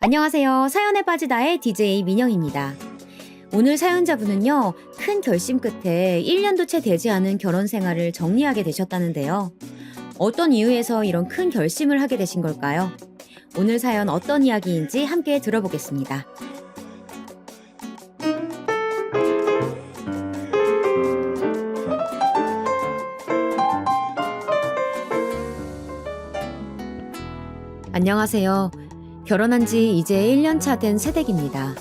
안녕하세요. 사연에 빠지다의 DJ 민영입니다. 오늘 사연자분은요, 큰 결심 끝에 1년도 채 되지 않은 결혼 생활을 정리하게 되셨다는데요. 어떤 이유에서 이런 큰 결심을 하게 되신 걸까요? 오늘 사연 어떤 이야기인지 함께 들어보겠습니다. 안녕하세요. 결혼한 지 이제 1년 차 된 새댁입니다.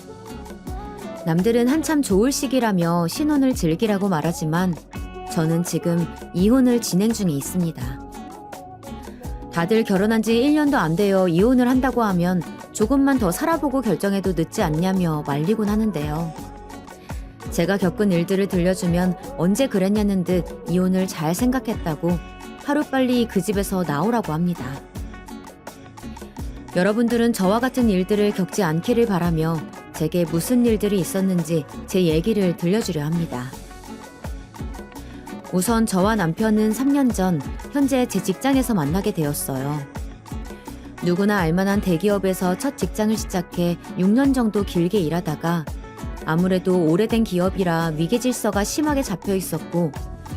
남들은 한참 좋을 시기라며 신혼을 즐기라고 말하지만 저는 지금 이혼을 진행 중에 있습니다. 다들 결혼한 지 1년도 안 되어 이혼을 한다고 하면 조금만 더 살아보고 결정해도 늦지 않냐며 말리곤 하는데요. 제가 겪은 일들을 들려주면 언제 그랬냐는 듯 이혼을 잘 생각했다고 하루빨리 그 집에서 나오라고 합니다. 여러분들은 저와 같은 일들을 겪지 않기를 바라며 제게 무슨 일들이 있었는지 제 얘기를 들려주려 합니다. 우선 저와 남편은 3년 전 현재 제 직장에서 만나게 되었어요. 누구나 알만한 대기업에서 첫 직장을 시작해 6년 정도 길게 일하다가 아무래도 오래된 기업이라 위계질서가 심하게 잡혀 있었고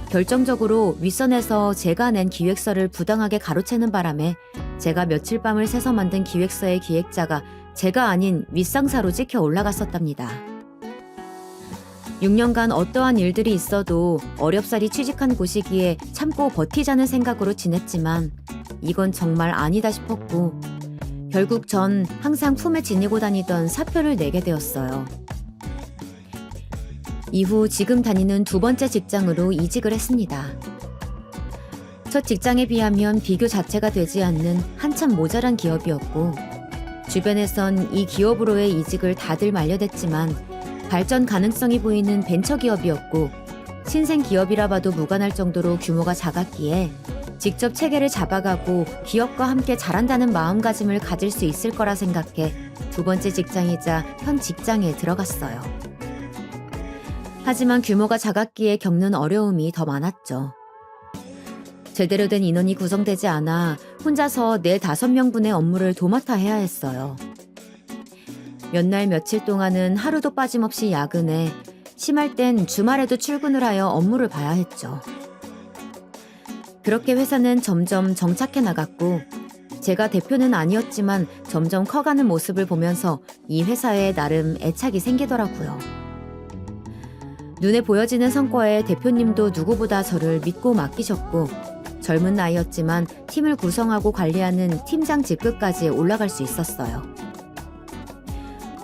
결정적으로 윗선에서 제가 낸 기획서를 부당하게 가로채는 바람에 제가 며칠 밤을 새서 만든 기획서의 기획자가 제가 아닌 윗상사로 찍혀 올라갔었답니다. 6년간 어떠한 일들이 있어도 어렵사리 취직한 곳이기에 참고 버티자는 생각으로 지냈지만 이건 정말 아니다 싶었고 결국 전 항상 품에 지니고 다니던 사표를 내게 되었어요. 이후 지금 다니는 두 번째 직장으로 이직을 했습니다. 첫 직장에 비하면 비교 자체가 되지 않는 한참 모자란 기업이었고 주변에선 이 기업으로의 이직을 다들 말려댔지만 발전 가능성이 보이는 벤처기업이었고 신생 기업이라 봐도 무관할 정도로 규모가 작았기에 직접 체계를 잡아가고 기업과 함께 잘한다는 마음가짐을 가질 수 있을 거라 생각해 두 번째 직장이자 현 직장에 들어갔어요. 하지만 규모가 작았기에 겪는 어려움이 더 많았죠. 제대로 된 인원이 구성되지 않아 혼자서 4-5명분의 업무를 도맡아 해야 했어요. 몇 날 며칠 동안은 하루도 빠짐없이 야근해 심할 땐 주말에도 출근을 하여 업무를 봐야 했죠. 그렇게 회사는 점점 정착해 나갔고 제가 대표는 아니었지만 점점 커가는 모습을 보면서 이 회사에 나름 애착이 생기더라고요. 눈에 보여지는 성과에 대표님도 누구보다 저를 믿고 맡기셨고 젊은 나이였지만 팀을 구성하고 관리하는 팀장 직급까지 올라갈 수 있었어요.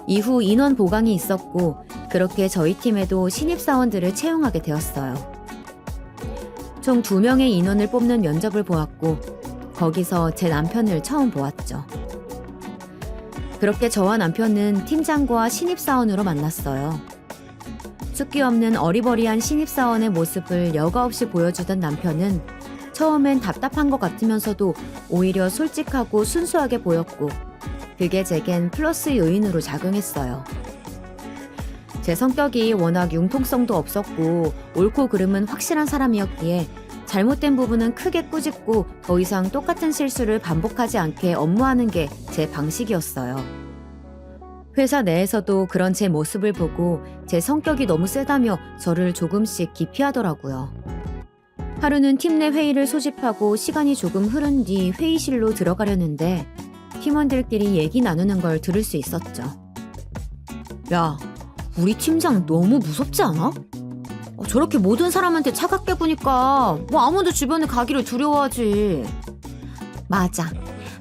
이후 인원 보강이 있었고 그렇게 저희 팀에도 신입사원들을 채용하게 되었어요. 총 2명의 인원을 뽑는 면접을 보았고 거기서 제 남편을 처음 보았죠. 그렇게 저와 남편은 팀장과 신입사원으로 만났어요. 숫기 없는 어리버리한 신입사원의 모습을 여과 없이 보여주던 남편은 처음엔 답답한 것 같으면서도 오히려 솔직하고 순수하게 보였고 그게 제겐 플러스 요인으로 작용했어요. 제 성격이 워낙 융통성도 없었고 옳고 그름은 확실한 사람이었기에 잘못된 부분은 크게 꾸짖고 더 이상 똑같은 실수를 반복하지 않게 업무하는 게 제 방식이었어요. 회사 내에서도 그런 제 모습을 보고 제 성격이 너무 세다며 저를 조금씩 기피하더라고요. 하루는 팀 내 회의를 소집하고 시간이 조금 흐른 뒤 회의실로 들어가려는데 팀원들끼리 얘기 나누는 걸 들을 수 있었죠. 야, 우리 팀장 너무 무섭지 않아? 저렇게 모든 사람한테 차갑게 구니까 아무도 주변에 가기를 두려워하지. 맞아.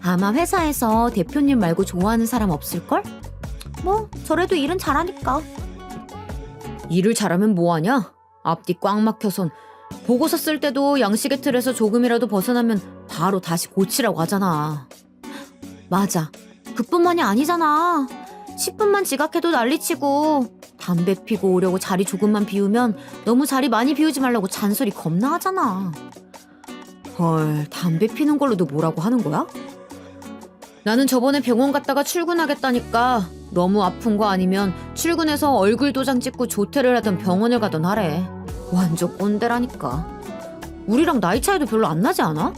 아마 회사에서 대표님 말고 좋아하는 사람 없을걸? 저래도 일은 잘하니까. 일을 잘하면 뭐하냐? 앞뒤 꽉 막혀선 보고서 쓸 때도 양식의 틀에서 조금이라도 벗어나면 바로 다시 고치라고 하잖아. 맞아. 그뿐만이 아니잖아. 10분만 지각해도 난리치고 담배 피고 오려고 자리 조금만 비우면 너무 자리 많이 비우지 말라고 잔소리 겁나 하잖아. 헐, 담배 피는 걸로도 뭐라고 하는 거야? 나는 저번에 병원 갔다가 출근하겠다니까 너무 아픈 거 아니면 출근해서 얼굴 도장 찍고 조퇴를 하던 병원을 가던 하래. 완전 꼰대라니까. 우리랑 나이 차이도 별로 안 나지 않아?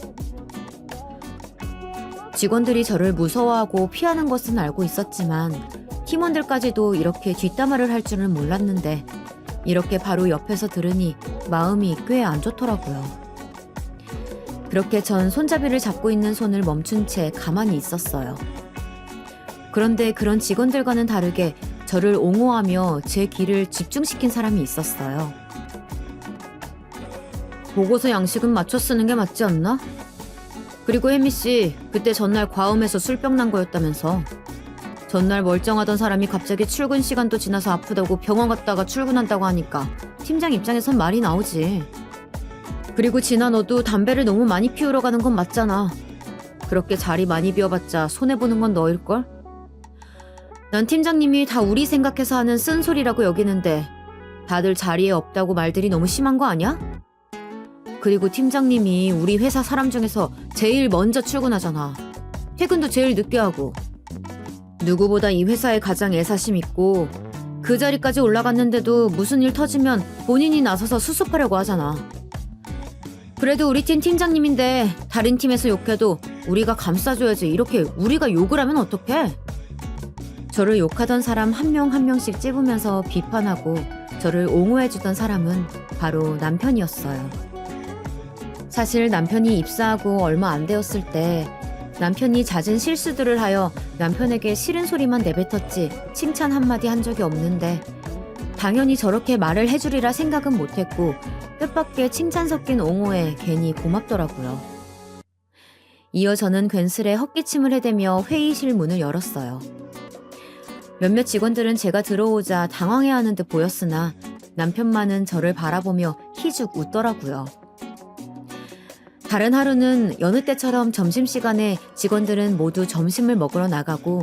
직원들이 저를 무서워하고 피하는 것은 알고 있었지만 팀원들까지도 이렇게 뒷담화를 할 줄은 몰랐는데 이렇게 바로 옆에서 들으니 마음이 꽤 안 좋더라고요. 그렇게 전 손잡이를 잡고 있는 손을 멈춘 채 가만히 있었어요. 그런데 그런 직원들과는 다르게 저를 옹호하며 제 길을 집중시킨 사람이 있었어요. 보고서 양식은 맞춰 쓰는 게 맞지 않나? 그리고 혜미 씨, 그때 전날 과음해서 술병 난 거였다면서. 전날 멀쩡하던 사람이 갑자기 출근 시간도 지나서 아프다고 병원 갔다가 출근한다고 하니까 팀장 입장에선 말이 나오지. 그리고 진아 너도 담배를 너무 많이 피우러 가는 건 맞잖아. 그렇게 자리 많이 비워봤자 손해보는 건 너일걸? 난 팀장님이 다 우리 생각해서 하는 쓴소리라고 여기는데 다들 자리에 없다고 말들이 너무 심한 거 아니야? 그리고 팀장님이 우리 회사 사람 중에서 제일 먼저 출근하잖아. 퇴근도 제일 늦게 하고. 누구보다 이 회사에 가장 애사심 있고 그 자리까지 올라갔는데도 무슨 일 터지면 본인이 나서서 수습하려고 하잖아. 그래도 우리 팀 팀장님인데 다른 팀에서 욕해도 우리가 감싸줘야지 이렇게 우리가 욕을 하면 어떡해? 저를 욕하던 사람 한 명 한 명씩 찝으면서 비판하고 저를 옹호해주던 사람은 바로 남편이었어요. 사실 남편이 입사하고 얼마 안 되었을 때 남편이 잦은 실수들을 하여 남편에게 싫은 소리만 내뱉었지 칭찬 한마디 한 적이 없는데 당연히 저렇게 말을 해주리라 생각은 못했고 뜻밖의 칭찬 섞인 옹호에 괜히 고맙더라고요. 이어 저는 괜스레 헛기침을 해대며 회의실 문을 열었어요. 몇몇 직원들은 제가 들어오자 당황해하는 듯 보였으나 남편만은 저를 바라보며 희죽 웃더라고요. 다른 하루는 여느 때처럼 점심시간에 직원들은 모두 점심을 먹으러 나가고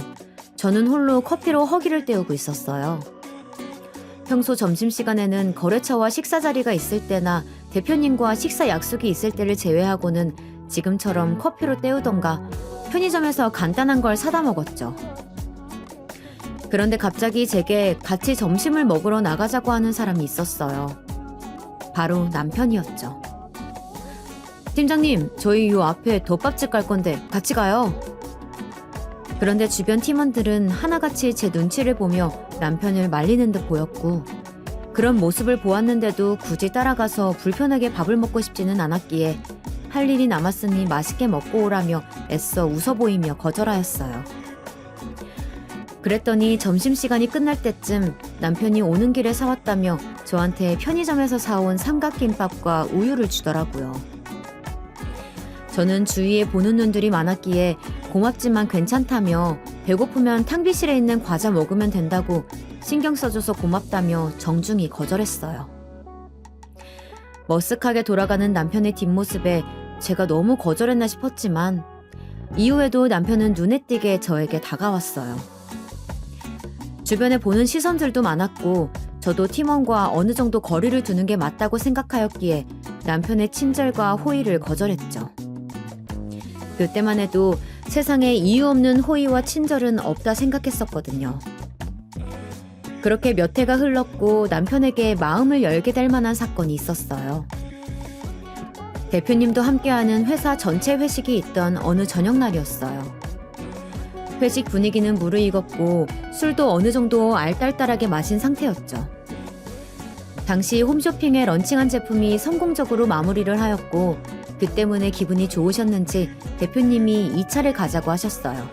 저는 홀로 커피로 허기를 때우고 있었어요. 평소 점심시간에는 거래처와 식사 자리가 있을 때나 대표님과 식사 약속이 있을 때를 제외하고는 지금처럼 커피로 때우던가 편의점에서 간단한 걸 사다 먹었죠. 그런데 갑자기 제게 같이 점심을 먹으러 나가자고 하는 사람이 있었어요. 바로 남편이었죠. 팀장님, 저희 요 앞에 덮밥집 갈 건데 같이 가요. 그런데 주변 팀원들은 하나같이 제 눈치를 보며 남편을 말리는 듯 보였고 그런 모습을 보았는데도 굳이 따라가서 불편하게 밥을 먹고 싶지는 않았기에 할 일이 남았으니 맛있게 먹고 오라며 애써 웃어 보이며 거절하였어요. 그랬더니 점심시간이 끝날 때쯤 남편이 오는 길에 사왔다며 저한테 편의점에서 사온 삼각김밥과 우유를 주더라고요. 저는 주위에 보는 눈들이 많았기에 고맙지만 괜찮다며 배고프면 탕비실에 있는 과자 먹으면 된다고 신경 써줘서 고맙다며 정중히 거절했어요. 머쓱하게 돌아가는 남편의 뒷모습에 제가 너무 거절했나 싶었지만 이후에도 남편은 눈에 띄게 저에게 다가왔어요. 주변에 보는 시선들도 많았고 저도 팀원과 어느 정도 거리를 두는 게 맞다고 생각하였기에 남편의 친절과 호의를 거절했죠. 그때만 해도 세상에 이유 없는 호의와 친절은 없다 생각했었거든요. 그렇게 몇 해가 흘렀고 남편에게 마음을 열게 될 만한 사건이 있었어요. 대표님도 함께하는 회사 전체 회식이 있던 어느 저녁날이었어요. 회식 분위기는 무르익었고 술도 어느 정도 알딸딸하게 마신 상태였죠. 당시 홈쇼핑에 런칭한 제품이 성공적으로 마무리를 하였고 그 때문에 기분이 좋으셨는지 대표님이 2차를 가자고 하셨어요.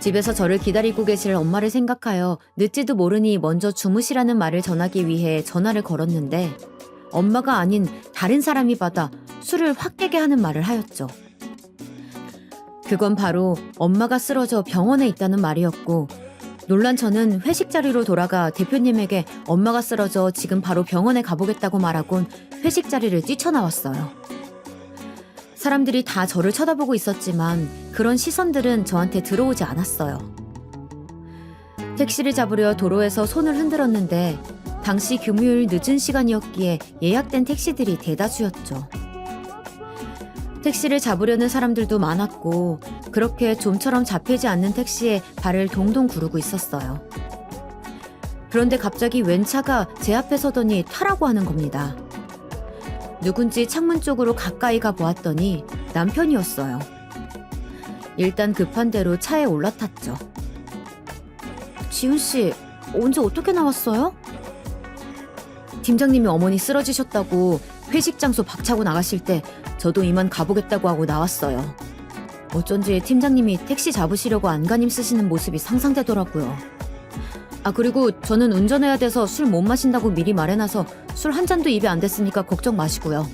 집에서 저를 기다리고 계실 엄마를 생각하여 늦지도 모르니 먼저 주무시라는 말을 전하기 위해 전화를 걸었는데 엄마가 아닌 다른 사람이 받아 술을 확 깨게 하는 말을 하였죠. 그건 바로 엄마가 쓰러져 병원에 있다는 말이었고 놀란 저는 회식 자리로 돌아가 대표님에게 엄마가 쓰러져 지금 바로 병원에 가보겠다고 말하곤 회식 자리를 뛰쳐나왔어요. 사람들이 다 저를 쳐다보고 있었지만 그런 시선들은 저한테 들어오지 않았어요. 택시를 잡으려 도로에서 손을 흔들었는데 당시 금요일 늦은 시간이었기에 예약된 택시들이 대다수였죠. 택시를 잡으려는 사람들도 많았고 그렇게 좀처럼 잡히지 않는 택시에 발을 동동 구르고 있었어요. 그런데 갑자기 웬 차가 제 앞에 서더니 타라고 하는 겁니다. 누군지 창문 쪽으로 가까이 가 보았더니 남편이었어요. 일단 급한 대로 차에 올라탔죠. 지훈 씨, 언제 어떻게 나왔어요? 팀장님이 어머니 쓰러지셨다고 회식 장소 박차고 나가실 때 저도 이만 가보겠다고 하고 나왔어요. 어쩐지 팀장님이 택시 잡으시려고 안간힘 쓰시는 모습이 상상되더라고요. 그리고 저는 운전해야 돼서 술 못 마신다고 미리 말해놔서 술 한 잔도 입에 안 댔으니까 걱정 마시고요.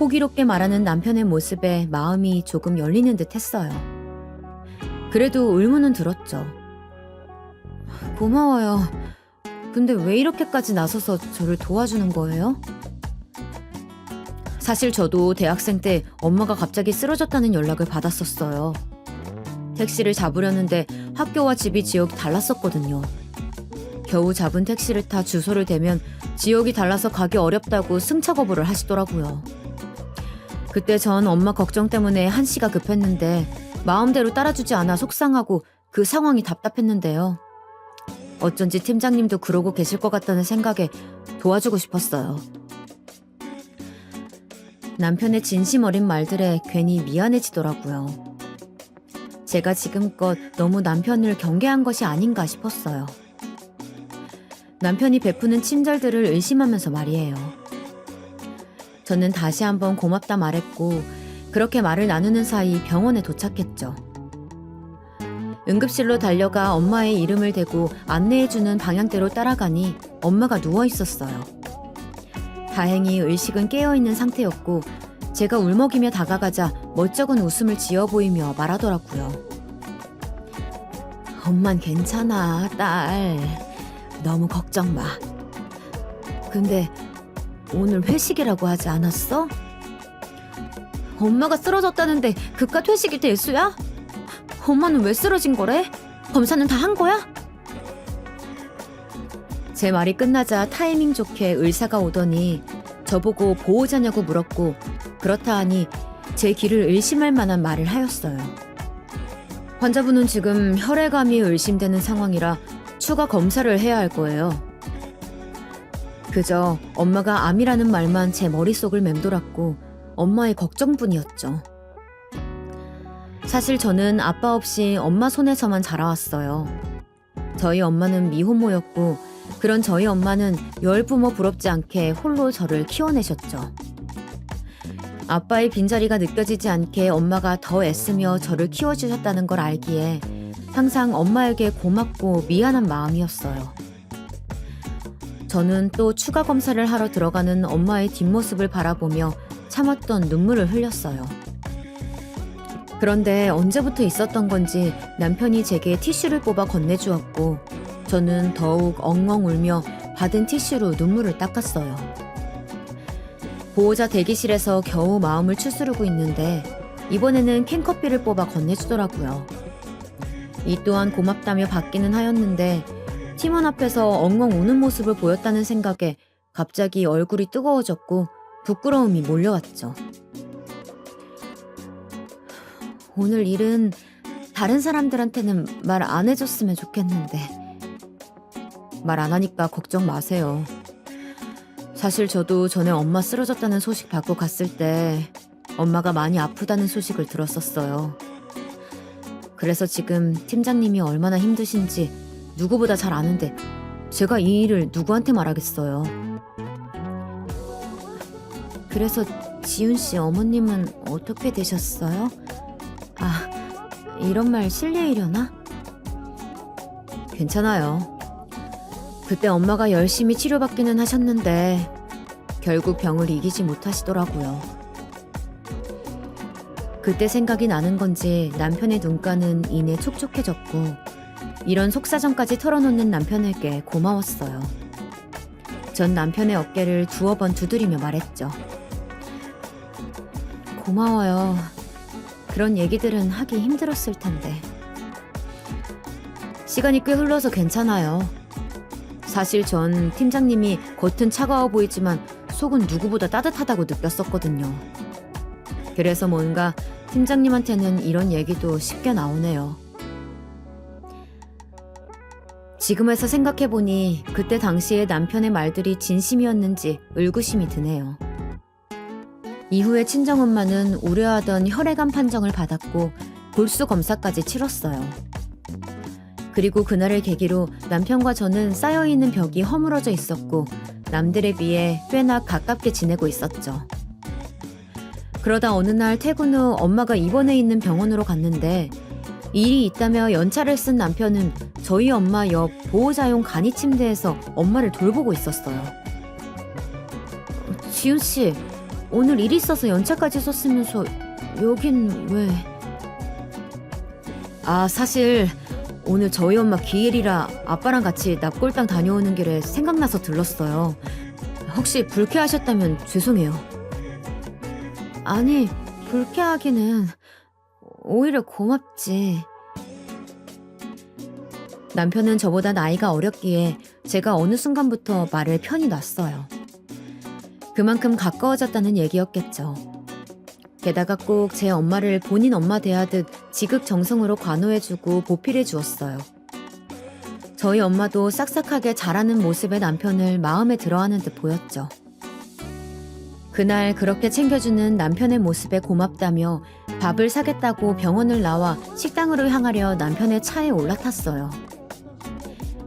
호기롭게 말하는 남편의 모습에 마음이 조금 열리는 듯 했어요. 그래도 의문은 들었죠. 고마워요. 근데 왜 이렇게까지 나서서 저를 도와주는 거예요? 사실 저도 대학생 때 엄마가 갑자기 쓰러졌다는 연락을 받았었어요. 택시를 잡으려는데 학교와 집이 지역이 달랐었거든요. 겨우 잡은 택시를 타 주소를 대면 지역이 달라서 가기 어렵다고 승차 거부를 하시더라고요. 그때 전 엄마 걱정 때문에 한시가 급했는데 마음대로 따라주지 않아 속상하고 그 상황이 답답했는데요. 어쩐지 팀장님도 그러고 계실 것 같다는 생각에 도와주고 싶었어요. 남편의 진심 어린 말들에 괜히 미안해지더라고요. 제가 지금껏 너무 남편을 경계한 것이 아닌가 싶었어요. 남편이 베푸는 친절들을 의심하면서 말이에요. 저는 다시 한번 고맙다 말했고 그렇게 말을 나누는 사이 병원에 도착했죠. 응급실로 달려가 엄마의 이름을 대고 안내해주는 방향대로 따라가니 엄마가 누워있었어요. 다행히 의식은 깨어있는 상태였고 제가 울먹이며 다가가자 멋쩍은 웃음을 지어 보이며 말하더라고요. 엄만 괜찮아, 딸. 너무 걱정 마. 근데 오늘 회식이라고 하지 않았어? 엄마가 쓰러졌다는데 그깟 회식이 대수야? 엄마는 왜 쓰러진 거래? 검사는 다 한 거야? 제 말이 끝나자 타이밍 좋게 의사가 오더니 저보고 보호자냐고 물었고 그렇다 하니 제 귀를 의심할 만한 말을 하였어요. 환자분은 지금 혈액암이 의심되는 상황이라 추가 검사를 해야 할 거예요. 그저 엄마가 암이라는 말만 제 머릿속을 맴돌았고 엄마의 걱정뿐이었죠. 사실 저는 아빠 없이 엄마 손에서만 자라왔어요. 저희 엄마는 미혼모였고 그런 저희 엄마는 열부모 부럽지 않게 홀로 저를 키워내셨죠. 아빠의 빈자리가 느껴지지 않게 엄마가 더 애쓰며 저를 키워주셨다는 걸 알기에 항상 엄마에게 고맙고 미안한 마음이었어요. 저는 또 추가 검사를 하러 들어가는 엄마의 뒷모습을 바라보며 참았던 눈물을 흘렸어요. 그런데 언제부터 있었던 건지 남편이 제게 티슈를 뽑아 건네주었고 저는 더욱 엉엉 울며 받은 티슈로 눈물을 닦았어요. 보호자 대기실에서 겨우 마음을 추스르고 있는데 이번에는 캔커피를 뽑아 건네주더라고요. 이 또한 고맙다며 받기는 하였는데 팀원 앞에서 엉엉 우는 모습을 보였다는 생각에 갑자기 얼굴이 뜨거워졌고 부끄러움이 몰려왔죠. 오늘 일은 다른 사람들한테는 말 안 해줬으면 좋겠는데 말 안 하니까 걱정 마세요. 사실 저도 전에 엄마 쓰러졌다는 소식 받고 갔을 때 엄마가 많이 아프다는 소식을 들었었어요. 그래서 지금 팀장님이 얼마나 힘드신지 누구보다 잘 아는데 제가 이 일을 누구한테 말하겠어요. 그래서 지훈 씨 어머님은 어떻게 되셨어요? 이런 말 실례이려나? 괜찮아요. 그때 엄마가 열심히 치료받기는 하셨는데 결국 병을 이기지 못하시더라고요. 그때 생각이 나는 건지 남편의 눈가는 이내 촉촉해졌고 이런 속사정까지 털어놓는 남편에게 고마웠어요. 전 남편의 어깨를 두어 번 두드리며 말했죠. 고마워요. 그런 얘기들은 하기 힘들었을 텐데. 시간이 꽤 흘러서 괜찮아요. 사실 전 팀장님이 겉은 차가워 보이지만 속은 누구보다 따뜻하다고 느꼈었거든요. 그래서 뭔가 팀장님한테는 이런 얘기도 쉽게 나오네요. 지금에서 생각해보니 그때 당시에 남편의 말들이 진심이었는지 의구심이 드네요. 이후에 친정엄마는 우려하던 혈액암 판정을 받았고 골수 검사까지 치렀어요. 그리고 그날을 계기로 남편과 저는 쌓여있는 벽이 허물어져 있었고 남들에 비해 꽤나 가깝게 지내고 있었죠. 그러다 어느 날 퇴근 후 엄마가 입원해 있는 병원으로 갔는데 일이 있다며 연차를 쓴 남편은 저희 엄마 옆 보호자용 간이 침대에서 엄마를 돌보고 있었어요. 지훈 씨, 오늘 일 있어서 연차까지 썼으면서 여긴 왜? 사실 오늘 저희 엄마 기일이라 아빠랑 같이 납골당 다녀오는 길에 생각나서 들렀어요. 혹시 불쾌하셨다면 죄송해요. 아니, 불쾌하기는 오히려 고맙지. 남편은 저보다 나이가 어렸기에 제가 어느 순간부터 말을 편히 놨어요. 그만큼 가까워졌다는 얘기였겠죠. 게다가 꼭 제 엄마를 본인 엄마 대하듯 지극정성으로 관호해주고 보필해 주었어요. 저희 엄마도 싹싹하게 자라는 모습의 남편을 마음에 들어하는 듯 보였죠. 그날 그렇게 챙겨주는 남편의 모습에 고맙다며 밥을 사겠다고 병원을 나와 식당으로 향하려 남편의 차에 올라탔어요.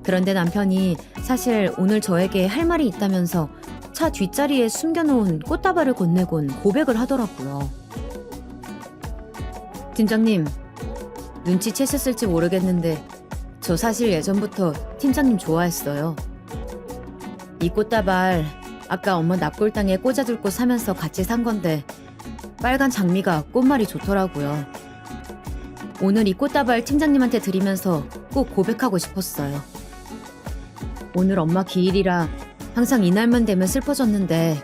그런데 남편이 사실 오늘 저에게 할 말이 있다면서 차 뒷자리에 숨겨놓은 꽃다발을 건네곤 고백을 하더라고요. 팀장님, 눈치채셨을지 모르겠는데 저 사실 예전부터 팀장님 좋아했어요. 이 꽃다발 아까 엄마 납골당에 꽂아둘 곳 사면서 같이 산 건데 빨간 장미가 꽃말이 좋더라고요. 오늘 이 꽃다발 팀장님한테 드리면서 꼭 고백하고 싶었어요. 오늘 엄마 기일이라 항상 이날만 되면 슬퍼졌는데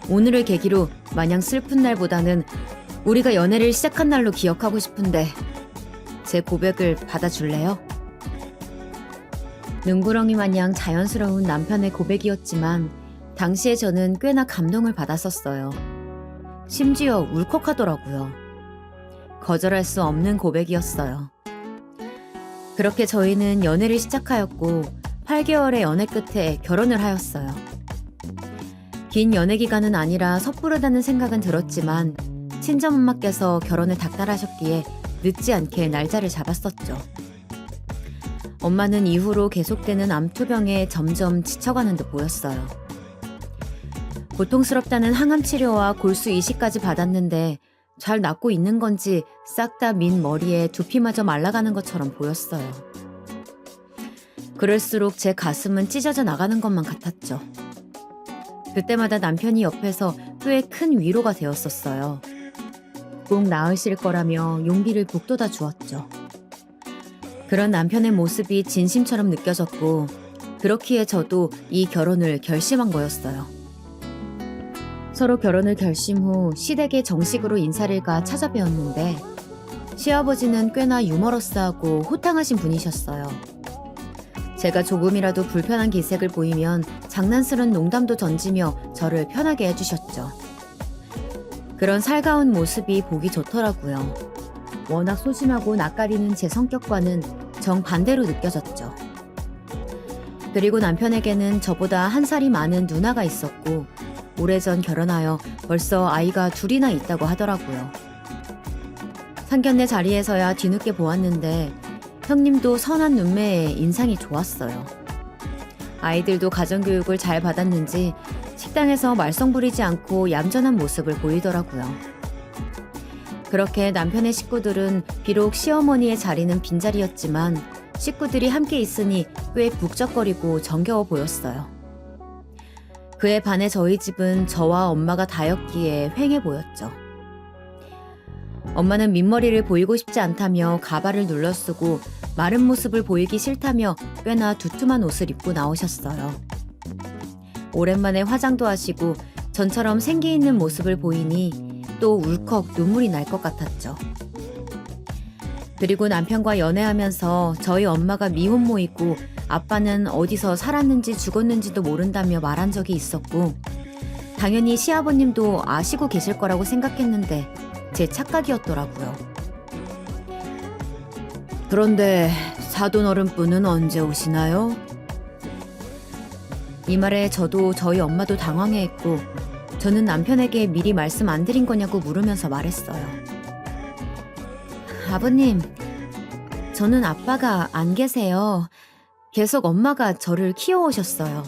오늘을 계기로 마냥 슬픈 날보다는 우리가 연애를 시작한 날로 기억하고 싶은데 제 고백을 받아줄래요? 눈구렁이 마냥 자연스러운 남편의 고백이었지만 당시에 저는 꽤나 감동을 받았었어요. 심지어 울컥하더라고요. 거절할 수 없는 고백이었어요. 그렇게 저희는 연애를 시작하였고 8개월의 연애 끝에 결혼을 하였어요. 긴 연애 기간은 아니라 섣부르다는 생각은 들었지만 친정엄마께서 결혼을 닥달하셨기에 늦지 않게 날짜를 잡았었죠. 엄마는 이후로 계속되는 암투병에 점점 지쳐가는 듯 보였어요. 고통스럽다는 항암 치료와 골수 이식까지 받았는데 잘 낫고 있는 건지 싹 다 민 머리에 두피마저 말라가는 것처럼 보였어요. 그럴수록 제 가슴은 찢어져 나가는 것만 같았죠. 그때마다 남편이 옆에서 꽤 큰 위로가 되었었어요. 꼭 나으실 거라며 용기를 북돋아 주었죠. 그런 남편의 모습이 진심처럼 느껴졌고 그렇기에 저도 이 결혼을 결심한 거였어요. 서로 결혼을 결심 후 시댁에 정식으로 인사를 가 찾아뵈었는데 시아버지는 꽤나 유머러스하고 호탕하신 분이셨어요. 제가 조금이라도 불편한 기색을 보이면 장난스러운 농담도 던지며 저를 편하게 해주셨죠. 그런 살가운 모습이 보기 좋더라고요. 워낙 소심하고 낯가리는 제 성격과는 정반대로 느껴졌죠. 그리고 남편에게는 저보다 한 살이 많은 누나가 있었고 오래전 결혼하여 벌써 아이가 둘이나 있다고 하더라고요. 상견례 자리에서야 뒤늦게 보았는데 형님도 선한 눈매에 인상이 좋았어요. 아이들도 가정교육을 잘 받았는지 식당에서 말썽 부리지 않고 얌전한 모습을 보이더라고요. 그렇게 남편의 식구들은 비록 시어머니의 자리는 빈자리였지만 식구들이 함께 있으니 꽤 북적거리고 정겨워 보였어요. 그에 반해 저희 집은 저와 엄마가 다였기에 휑해 보였죠. 엄마는 민머리를 보이고 싶지 않다며 가발을 눌러 쓰고 마른 모습을 보이기 싫다며 꽤나 두툼한 옷을 입고 나오셨어요. 오랜만에 화장도 하시고 전처럼 생기 있는 모습을 보이니 또 울컥 눈물이 날 것 같았죠. 그리고 남편과 연애하면서 저희 엄마가 미혼모이고 아빠는 어디서 살았는지 죽었는지도 모른다며 말한 적이 있었고 당연히 시아버님도 아시고 계실 거라고 생각했는데 제 착각이었더라고요. 그런데 사돈 어른분은 언제 오시나요? 이 말에 저도 저희 엄마도 당황해했고 저는 남편에게 미리 말씀 안 드린 거냐고 물으면서 말했어요. 아버님, 저는 아빠가 안 계세요. 계속 엄마가 저를 키워오셨어요.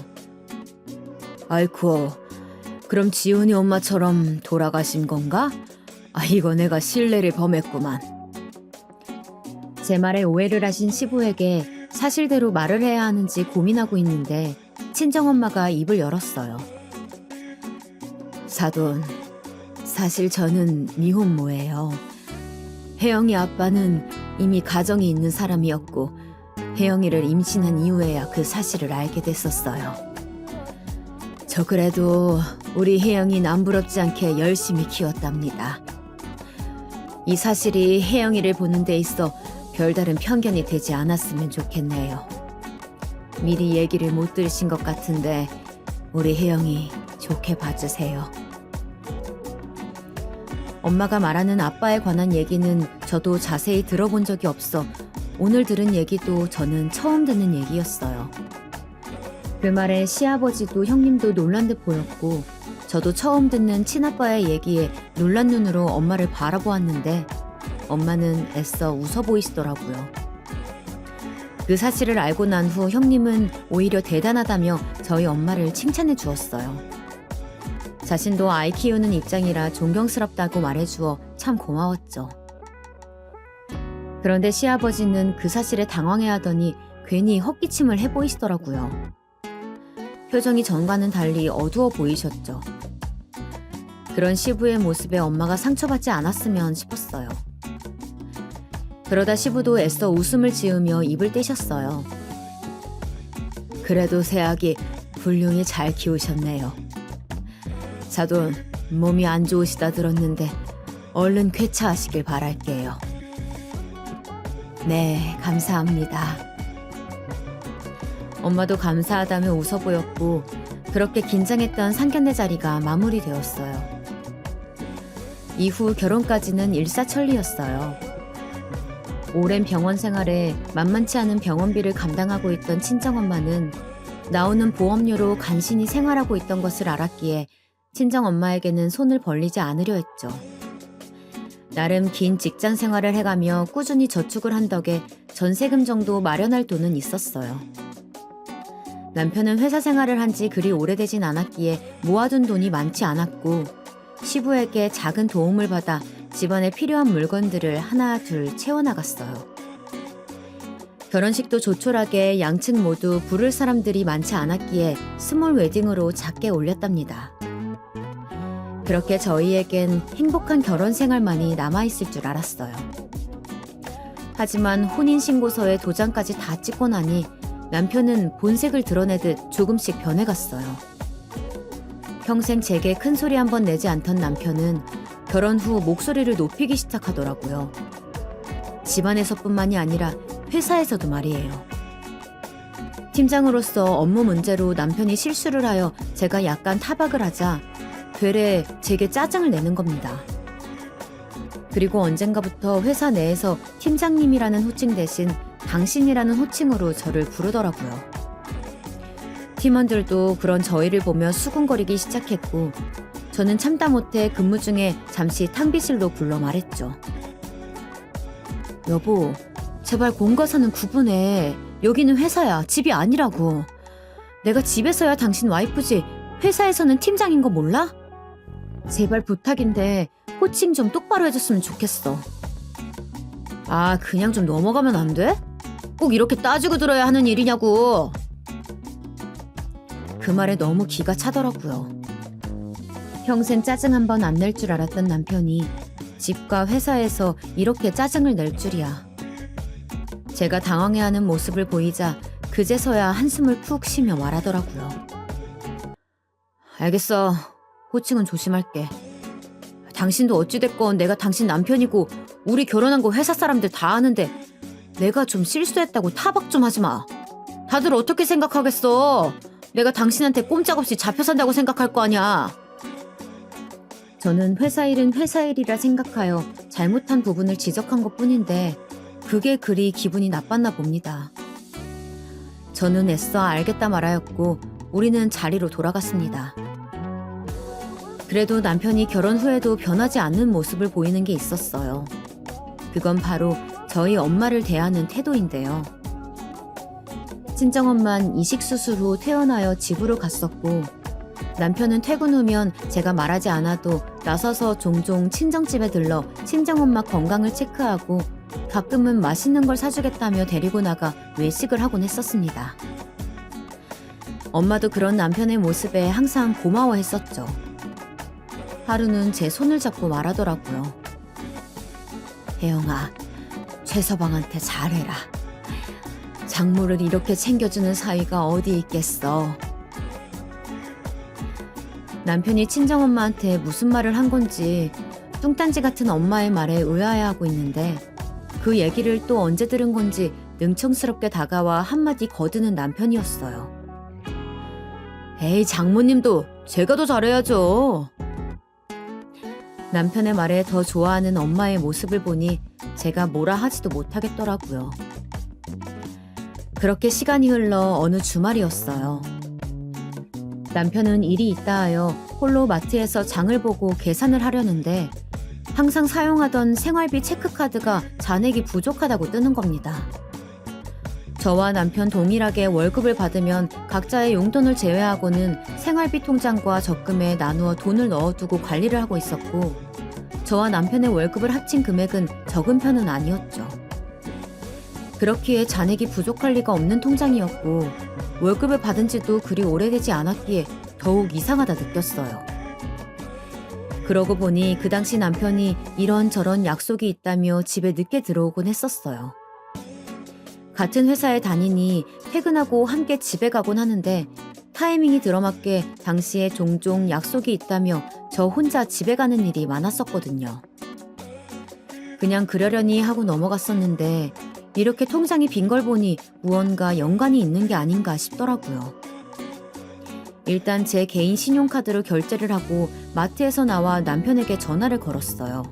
아이쿠, 그럼 지훈이 엄마처럼 돌아가신 건가? 이거 내가 신뢰를 범했구만. 제 말에 오해를 하신 시부에게 사실대로 말을 해야 하는지 고민하고 있는데 친정엄마가 입을 열었어요. 사돈, 사실 저는 미혼모예요. 혜영이 아빠는 이미 가정이 있는 사람이었고 혜영이를 임신한 이후에야 그 사실을 알게 됐었어요. 저 그래도 우리 혜영이 남부럽지 않게 열심히 키웠답니다. 이 사실이 혜영이를 보는 데 있어 별다른 편견이 되지 않았으면 좋겠네요. 미리 얘기를 못 들으신 것 같은데 우리 혜영이 좋게 봐주세요. 엄마가 말하는 아빠에 관한 얘기는 저도 자세히 들어본 적이 없어 오늘 들은 얘기도 저는 처음 듣는 얘기였어요. 그 말에 시아버지도 형님도 놀란 듯 보였고 저도 처음 듣는 친아빠의 얘기에 놀란 눈으로 엄마를 바라보았는데 엄마는 애써 웃어 보이시더라고요. 그 사실을 알고 난 후 형님은 오히려 대단하다며 저희 엄마를 칭찬해 주었어요. 자신도 아이 키우는 입장이라 존경스럽다고 말해주어 참 고마웠죠. 그런데 시아버지는 그 사실에 당황해하더니 괜히 헛기침을 해보이시더라고요. 표정이 전과는 달리 어두워 보이셨죠. 그런 시부의 모습에 엄마가 상처받지 않았으면 싶었어요. 그러다 시부도 애써 웃음을 지으며 입을 떼셨어요. 그래도 새아기 훌륭히 잘 키우셨네요. 사돈, 몸이 안 좋으시다 들었는데 얼른 쾌차하시길 바랄게요. 네, 감사합니다. 엄마도 감사하다며 웃어 보였고 그렇게 긴장했던 상견례 자리가 마무리되었어요. 이후 결혼까지는 일사천리였어요. 오랜 병원 생활에 만만치 않은 병원비를 감당하고 있던 친정엄마는 나오는 보험료로 간신히 생활하고 있던 것을 알았기에 친정엄마에게는 손을 벌리지 않으려 했죠. 나름 긴 직장 생활을 해가며 꾸준히 저축을 한 덕에 전세금 정도 마련할 돈은 있었어요. 남편은 회사 생활을 한 지 그리 오래되진 않았기에 모아둔 돈이 많지 않았고 시부에게 작은 도움을 받아 집안에 필요한 물건들을 하나 둘 채워나갔어요. 결혼식도 조촐하게 양측 모두 부를 사람들이 많지 않았기에 스몰 웨딩으로 작게 올렸답니다. 그렇게 저희에겐 행복한 결혼 생활만이 남아있을 줄 알았어요. 하지만 혼인신고서에 도장까지 다 찍고 나니 남편은 본색을 드러내듯 조금씩 변해갔어요. 평생 제게 큰 소리 한 번 내지 않던 남편은 결혼 후 목소리를 높이기 시작하더라고요. 집안에서뿐만이 아니라 회사에서도 말이에요. 팀장으로서 업무 문제로 남편이 실수를 하여 제가 약간 타박을 하자 되레 제게 짜증을 내는 겁니다. 그리고 언젠가부터 회사 내에서 팀장님이라는 호칭 대신 당신이라는 호칭으로 저를 부르더라고요. 팀원들도 그런 저희를 보며 수군거리기 시작했고 저는 참다 못해 근무 중에 잠시 탕비실로 불러 말했죠. 여보, 제발 공과사는 구분해. 여기는 회사야, 집이 아니라고. 내가 집에서야 당신 와이프지 회사에서는 팀장인 거 몰라? 제발 부탁인데 호칭 좀 똑바로 해줬으면 좋겠어. 아, 그냥 좀 넘어가면 안 돼? 꼭 이렇게 따지고 들어야 하는 일이냐고. 그 말에 너무 기가 차더라고요. 평생 짜증 한 번 안 낼 줄 알았던 남편이 집과 회사에서 이렇게 짜증을 낼 줄이야. 제가 당황해하는 모습을 보이자 그제서야 한숨을 푹 쉬며 말하더라고요. 알겠어. 호칭은 조심할게. 당신도 어찌됐건 내가 당신 남편이고 우리 결혼한 거 회사 사람들 다 아는데 내가 좀 실수했다고 타박 좀 하지 마. 다들 어떻게 생각하겠어. 내가 당신한테 꼼짝없이 잡혀 산다고 생각할 거 아니야. 저는 회사 일은 회사 일이라 생각하여 잘못한 부분을 지적한 것뿐인데 그게 그리 기분이 나빴나 봅니다. 저는 애써 알겠다 말하였고 우리는 자리로 돌아갔습니다. 그래도 남편이 결혼 후에도 변하지 않는 모습을 보이는 게 있었어요. 그건 바로 저희 엄마를 대하는 태도인데요. 친정엄만 이식 수술 후 퇴원하여 집으로 갔었고, 남편은 퇴근 후면 제가 말하지 않아도 나서서 종종 친정집에 들러 친정엄마 건강을 체크하고 가끔은 맛있는 걸 사주겠다며 데리고 나가 외식을 하곤 했었습니다. 엄마도 그런 남편의 모습에 항상 고마워했었죠. 하루는 제 손을 잡고 말하더라고요. 혜영아, 최서방한테 잘해라. 장모를 이렇게 챙겨주는 사위가 어디 있겠어. 남편이 친정엄마한테 무슨 말을 한 건지 뚱딴지 같은 엄마의 말에 의아해하고 있는데, 그 얘기를 또 언제 들은 건지 능청스럽게 다가와 한마디 거드는 남편이었어요. 에이, 장모님도 제가 더 잘해야죠. 남편의 말에 더 좋아하는 엄마의 모습을 보니 제가 뭐라 하지도 못하겠더라고요. 그렇게 시간이 흘러 어느 주말이었어요. 남편은 일이 있다 하여 홀로 마트에서 장을 보고 계산을 하려는데 항상 사용하던 생활비 체크카드가 잔액이 부족하다고 뜨는 겁니다. 저와 남편 동일하게 월급을 받으면 각자의 용돈을 제외하고는 생활비 통장과 적금에 나누어 돈을 넣어두고 관리를 하고 있었고, 저와 남편의 월급을 합친 금액은 적은 편은 아니었죠. 그렇기에 잔액이 부족할 리가 없는 통장이었고, 월급을 받은 지도 그리 오래되지 않았기에 더욱 이상하다 느꼈어요. 그러고 보니 그 당시 남편이 이런저런 약속이 있다며 집에 늦게 들어오곤 했었어요. 같은 회사에 다니니 퇴근하고 함께 집에 가곤 하는데, 타이밍이 들어맞게 당시에 종종 약속이 있다며 저 혼자 집에 가는 일이 많았었거든요. 그냥 그러려니 하고 넘어갔었는데, 이렇게 통장이 빈 걸 보니 무언가 연관이 있는 게 아닌가 싶더라고요. 일단 제 개인 신용카드로 결제를 하고 마트에서 나와 남편에게 전화를 걸었어요.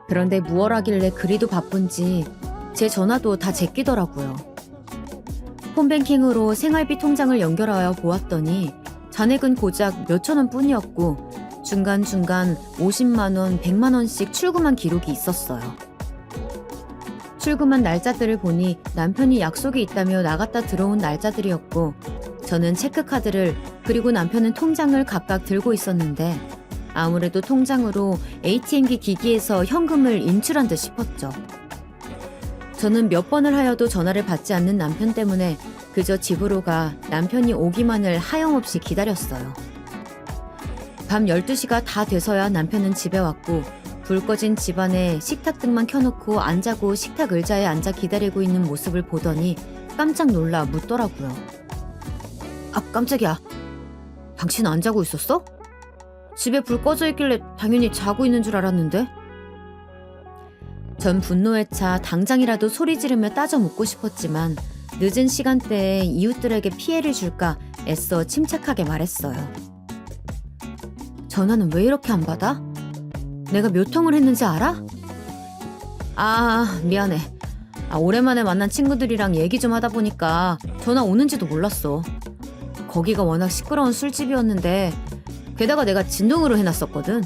그런데 무얼 하길래 그리도 바쁜지 제 전화도 다 제끼더라고요. 홈뱅킹으로 생활비 통장을 연결하여 보았더니 잔액은 고작 몇천 원 뿐이었고, 중간중간 50만 원, 100만 원씩 출금한 기록이 있었어요. 출금한 날짜들을 보니 남편이 약속이 있다며 나갔다 들어온 날짜들이었고, 저는 체크카드를, 그리고 남편은 통장을 각각 들고 있었는데 아무래도 통장으로 ATM기 기기에서 현금을 인출한 듯 싶었죠. 저는 몇 번을 하여도 전화를 받지 않는 남편 때문에 그저 집으로 가 남편이 오기만을 하염없이 기다렸어요. 밤 12시가 다 돼서야 남편은 집에 왔고, 불 꺼진 집안에 식탁 등만 켜놓고 안 자고 식탁 의자에 앉아 기다리고 있는 모습을 보더니 깜짝 놀라 묻더라고요. 아, 깜짝이야. 당신 안 자고 있었어? 집에 불 꺼져 있길래 당연히 자고 있는 줄 알았는데. 전 분노에 차 당장이라도 소리 지르며 따져 묻고 싶었지만 늦은 시간대에 이웃들에게 피해를 줄까 애써 침착하게 말했어요. 전화는 왜 이렇게 안 받아? 내가 몇 통을 했는지 알아? 아, 미안해. 오랜만에 만난 친구들이랑 얘기 좀 하다 보니까 전화 오는지도 몰랐어. 거기가 워낙 시끄러운 술집이었는데 게다가 내가 진동으로 해놨었거든.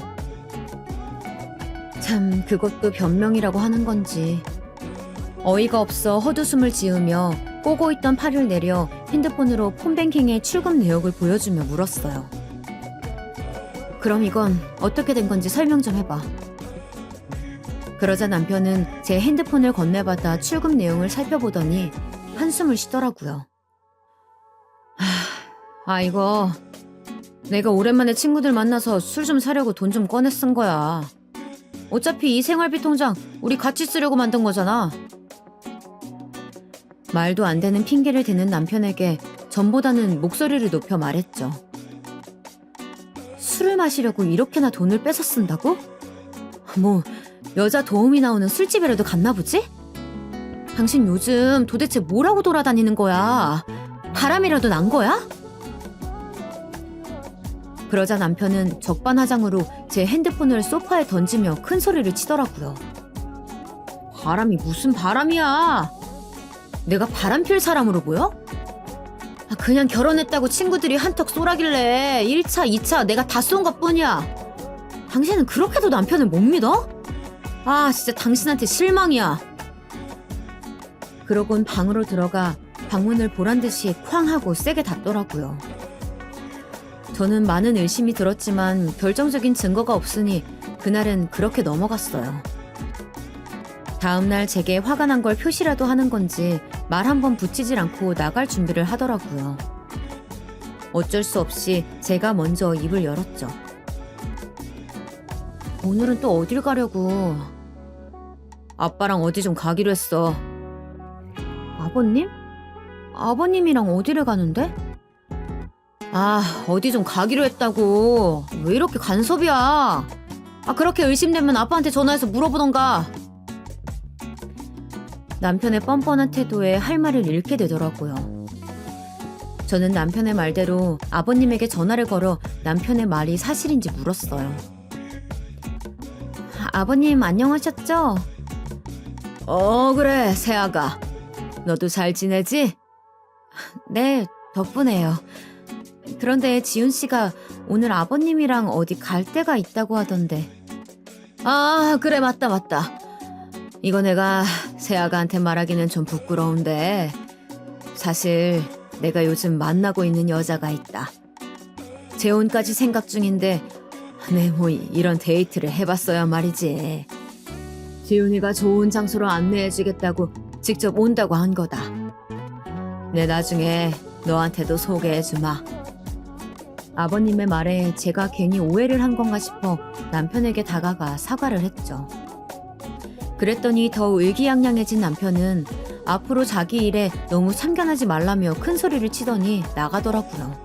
참, 그것도 변명이라고 하는 건지. 어이가 없어 헛웃음을 지으며 꼬고 있던 팔을 내려 핸드폰으로 폰뱅킹의 출금 내역을 보여주며 물었어요. 그럼 이건 어떻게 된 건지 설명 좀 해봐. 그러자 남편은 제 핸드폰을 건네받아 출금 내용을 살펴보더니 한숨을 쉬더라고요. 이거 내가 오랜만에 친구들 만나서 술 좀 사려고 돈 좀 꺼내 쓴 거야. 어차피 이 생활비 통장 우리 같이 쓰려고 만든 거잖아. 말도 안 되는 핑계를 대는 남편에게 전보다는 목소리를 높여 말했죠. 술을 마시려고 이렇게나 돈을 뺏어 쓴다고? 뭐 여자 도움이 나오는 술집이라도 갔나 보지? 당신 요즘 도대체 뭐라고 돌아다니는 거야? 바람이라도 난 거야? 그러자 남편은 적반하장으로 제 핸드폰을 소파에 던지며 큰 소리를 치더라고요. 바람이 무슨 바람이야? 내가 바람 필 사람으로 보여? 그냥 결혼했다고 친구들이 한턱 쏘라길래 1차, 2차 내가 다 쏜 것뿐이야. 당신은 그렇게도 남편을 못 믿어? 진짜 당신한테 실망이야. 그러곤 방으로 들어가 방문을 보란듯이 쾅 하고 세게 닫더라고요. 저는 많은 의심이 들었지만 결정적인 증거가 없으니 그날은 그렇게 넘어갔어요. 다음날 제게 화가 난 걸 표시라도 하는 건지 말 한 번 붙이질 않고 나갈 준비를 하더라고요. 어쩔 수 없이 제가 먼저 입을 열었죠. 오늘은 또 어딜 가려고? 아빠랑 어디 좀 가기로 했어. 아버님? 아버님이랑 어디를 가는데? 어디 좀 가기로 했다고. 왜 이렇게 간섭이야? 그렇게 의심되면 아빠한테 전화해서 물어보던가. 남편의 뻔뻔한 태도에 할 말을 잃게 되더라고요. 저는 남편의 말대로 아버님에게 전화를 걸어 남편의 말이 사실인지 물었어요. 아버님 안녕하셨죠? 그래 새아가. 너도 잘 지내지? 네, 덕분에요. 그런데 지훈 씨가 오늘 아버님이랑 어디 갈 데가 있다고 하던데. 그래 맞다. 이거 내가 새아가한테 말하기는 좀 부끄러운데 사실 내가 요즘 만나고 있는 여자가 있다. 재혼까지 생각 중인데 뭐 이런 데이트를 해봤어야 말이지. 지훈이가 좋은 장소로 안내해주겠다고 직접 온다고 한 거다. 내 나중에 너한테도 소개해주마. 아버님의 말에 제가 괜히 오해를 한 건가 싶어 남편에게 다가가 사과를 했죠. 그랬더니 더 의기양양해진 남편은 앞으로 자기 일에 너무 참견하지 말라며 큰 소리를 치더니 나가더라고요.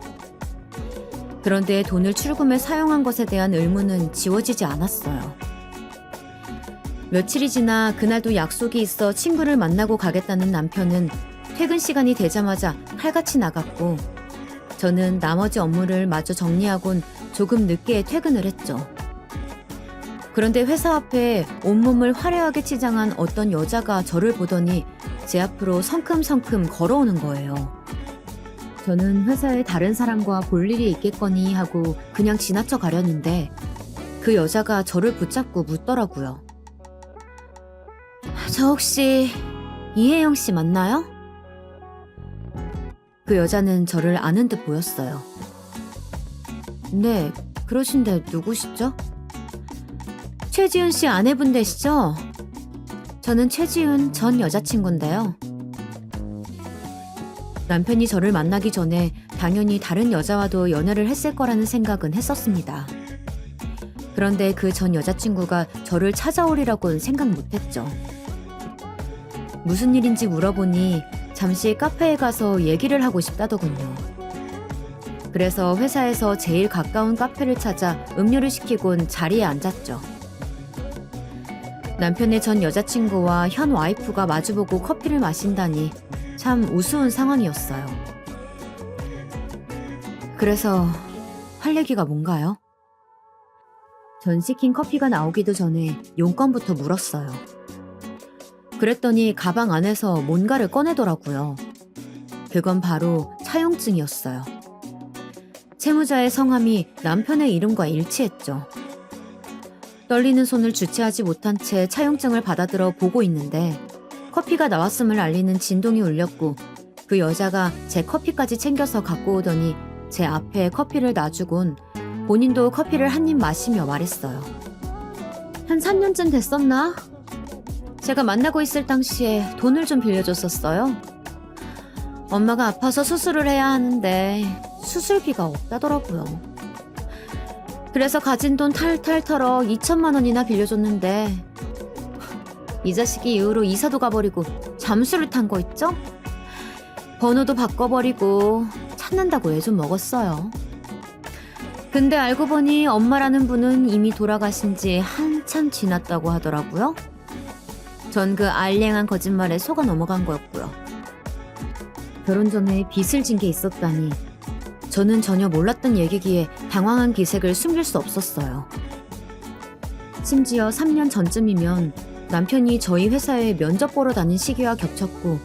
그런데 돈을 출금해 사용한 것에 대한 의문은 지워지지 않았어요. 며칠이 지나 그날도 약속이 있어 친구를 만나고 가겠다는 남편은 퇴근 시간이 되자마자 칼같이 나갔고 저는 나머지 업무를 마저 정리하곤 조금 늦게 퇴근을 했죠. 그런데 회사 앞에 온몸을 화려하게 치장한 어떤 여자가 저를 보더니 제 앞으로 성큼성큼 걸어오는 거예요. 저는 회사에 다른 사람과 볼 일이 있겠거니 하고 그냥 지나쳐 가려는데 그 여자가 저를 붙잡고 묻더라고요. 저 혹시 이혜영 씨 맞나요? 그 여자는 저를 아는 듯 보였어요. 네, 그러신데 누구시죠? 최지훈 씨 아내분 되시죠? 저는 최지훈 전 여자친구인데요. 남편이 저를 만나기 전에 당연히 다른 여자와도 연애를 했을 거라는 생각은 했었습니다. 그런데 그 전 여자친구가 저를 찾아오리라고는 생각 못했죠. 무슨 일인지 물어보니 잠시 카페에 가서 얘기를 하고 싶다더군요. 그래서 회사에서 제일 가까운 카페를 찾아 음료를 시키곤 자리에 앉았죠. 남편의 전 여자친구와 현 와이프가 마주보고 커피를 마신다니 참 우스운 상황이었어요. 그래서 할 얘기가 뭔가요? 전 시킨 커피가 나오기도 전에 용건부터 물었어요. 그랬더니 가방 안에서 뭔가를 꺼내더라고요. 그건 바로 차용증이었어요. 채무자의 성함이 남편의 이름과 일치했죠. 떨리는 손을 주체하지 못한 채 차용증을 받아들어 보고 있는데 커피가 나왔음을 알리는 진동이 울렸고 그 여자가 제 커피까지 챙겨서 갖고 오더니 제 앞에 커피를 놔주곤 본인도 커피를 한 입 마시며 말했어요. 한 3년쯤 됐었나? 제가 만나고 있을 당시에 돈을 좀 빌려줬었어요. 엄마가 아파서 수술을 해야 하는데 수술비가 없다더라고요. 그래서 가진 돈 탈탈 털어 2천만 원이나 빌려줬는데 이 자식이 이후로 이사도 가버리고 잠수를 탄 거 있죠? 번호도 바꿔버리고 찾는다고 애 좀 먹었어요. 근데 알고 보니 엄마라는 분은 이미 돌아가신 지 한참 지났다고 하더라고요. 전 그 알랭한 거짓말에 속아 넘어간 거였고요. 결혼 전에 빚을 진 게 있었다니 저는 전혀 몰랐던 얘기기에 당황한 기색을 숨길 수 없었어요. 심지어 3년 전쯤이면 남편이 저희 회사에 면접 보러 다닌 시기와 겹쳤고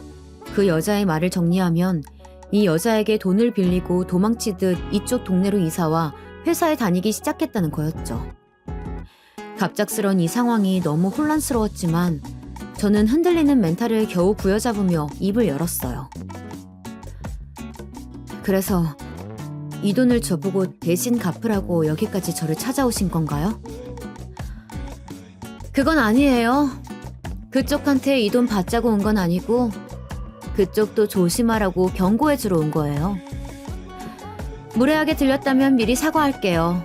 그 여자의 말을 정리하면 이 여자에게 돈을 빌리고 도망치듯 이쪽 동네로 이사와 회사에 다니기 시작했다는 거였죠. 갑작스런 이 상황이 너무 혼란스러웠지만 저는 흔들리는 멘탈을 겨우 부여잡으며 입을 열었어요. 그래서 이 돈을 저보고 대신 갚으라고 여기까지 저를 찾아오신 건가요? 그건 아니에요. 그쪽한테 이 돈 받자고 온 건 아니고 그쪽도 조심하라고 경고해주러 온 거예요. 무례하게 들렸다면 미리 사과할게요.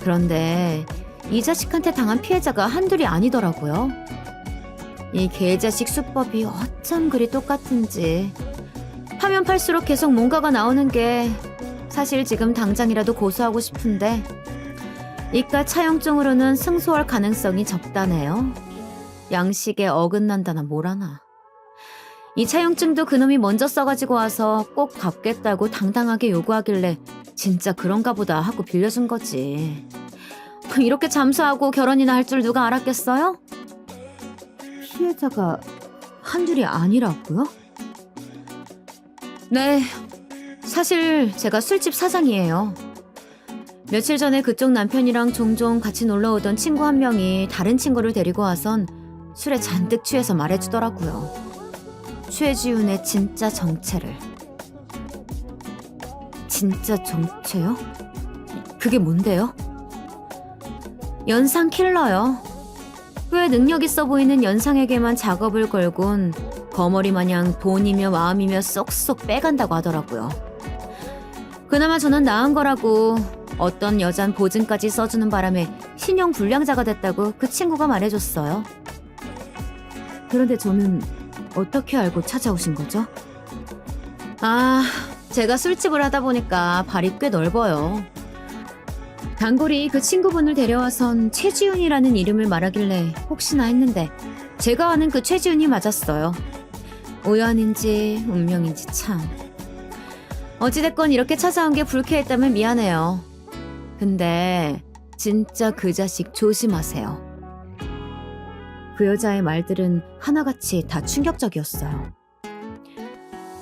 그런데 이 자식한테 당한 피해자가 한둘이 아니더라고요. 이 개자식 수법이 어쩜 그리 똑같은지. 파면 팔수록 계속 뭔가가 나오는 게 사실 지금 당장이라도 고소하고 싶은데 이깟 차용증으로는 승소할 가능성이 적다네요. 양식에 어긋난다나 뭐라나. 이 차용증도 그놈이 먼저 써가지고 와서 꼭 갚겠다고 당당하게 요구하길래 진짜 그런가 보다 하고 빌려준 거지. 이렇게 잠수하고 결혼이나 할 줄 누가 알았겠어요? 피해자가 한둘이 아니라고요? 네, 사실 제가 술집 사장이에요. 며칠 전에 그쪽 남편이랑 종종 같이 놀러오던 친구 한 명이 다른 친구를 데리고 와선 술에 잔뜩 취해서 말해주더라고요. 최지훈의 진짜 정체를. 진짜 정체요? 그게 뭔데요? 연상 킬러요. 꽤 능력 있어 보이는 연상에게만 작업을 걸곤 거머리 마냥 돈이며 마음이며 쏙쏙 빼간다고 하더라고요. 그나마 저는 나은 거라고 어떤 여잔 보증까지 써주는 바람에 신용 불량자가 됐다고 그 친구가 말해줬어요. 그런데 저는 어떻게 알고 찾아오신 거죠? 아, 제가 술집을 하다 보니까 발이 꽤 넓어요. 단골이 그 친구분을 데려와선 최지훈이라는 이름을 말하길래 혹시나 했는데 제가 아는 그 최지훈이 맞았어요. 우연인지 운명인지 참. 어찌됐건 이렇게 찾아온 게 불쾌했다면 미안해요. 근데 진짜 그 자식 조심하세요. 그 여자의 말들은 하나같이 다 충격적이었어요.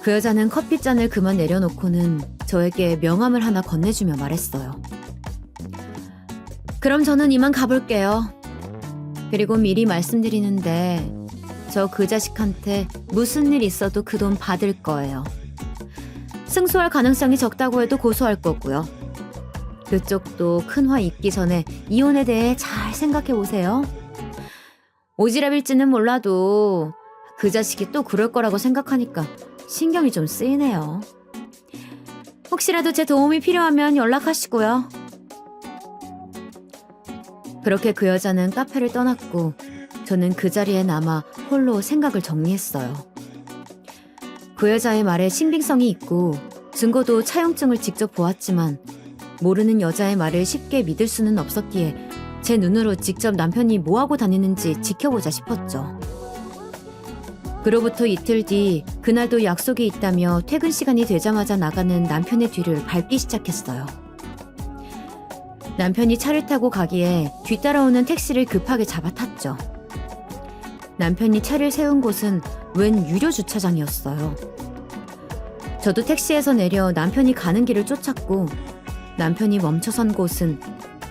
그 여자는 커피잔을 그만 내려놓고는 저에게 명함을 하나 건네주며 말했어요. 그럼 저는 이만 가볼게요. 그리고 미리 말씀드리는데 저 그 자식한테 무슨 일 있어도 그 돈 받을 거예요. 승소할 가능성이 적다고 해도 고소할 거고요. 그쪽도 큰 화 입기 전에 이혼에 대해 잘 생각해 보세요. 오지랖일지는 몰라도 그 자식이 또 그럴 거라고 생각하니까 신경이 좀 쓰이네요. 혹시라도 제 도움이 필요하면 연락하시고요. 그렇게 그 여자는 카페를 떠났고 저는 그 자리에 남아 홀로 생각을 정리했어요. 그 여자의 말에 신빙성이 있고 증거도 차용증을 직접 보았지만 모르는 여자의 말을 쉽게 믿을 수는 없었기에 제 눈으로 직접 남편이 뭐하고 다니는지 지켜보자 싶었죠. 그로부터 이틀 뒤 그날도 약속이 있다며 퇴근 시간이 되자마자 나가는 남편의 뒤를 밟기 시작했어요. 남편이 차를 타고 가기에 뒤따라오는 택시를 급하게 잡아탔죠. 남편이 차를 세운 곳은 웬 유료 주차장이었어요. 저도 택시에서 내려 남편이 가는 길을 쫓았고 남편이 멈춰선 곳은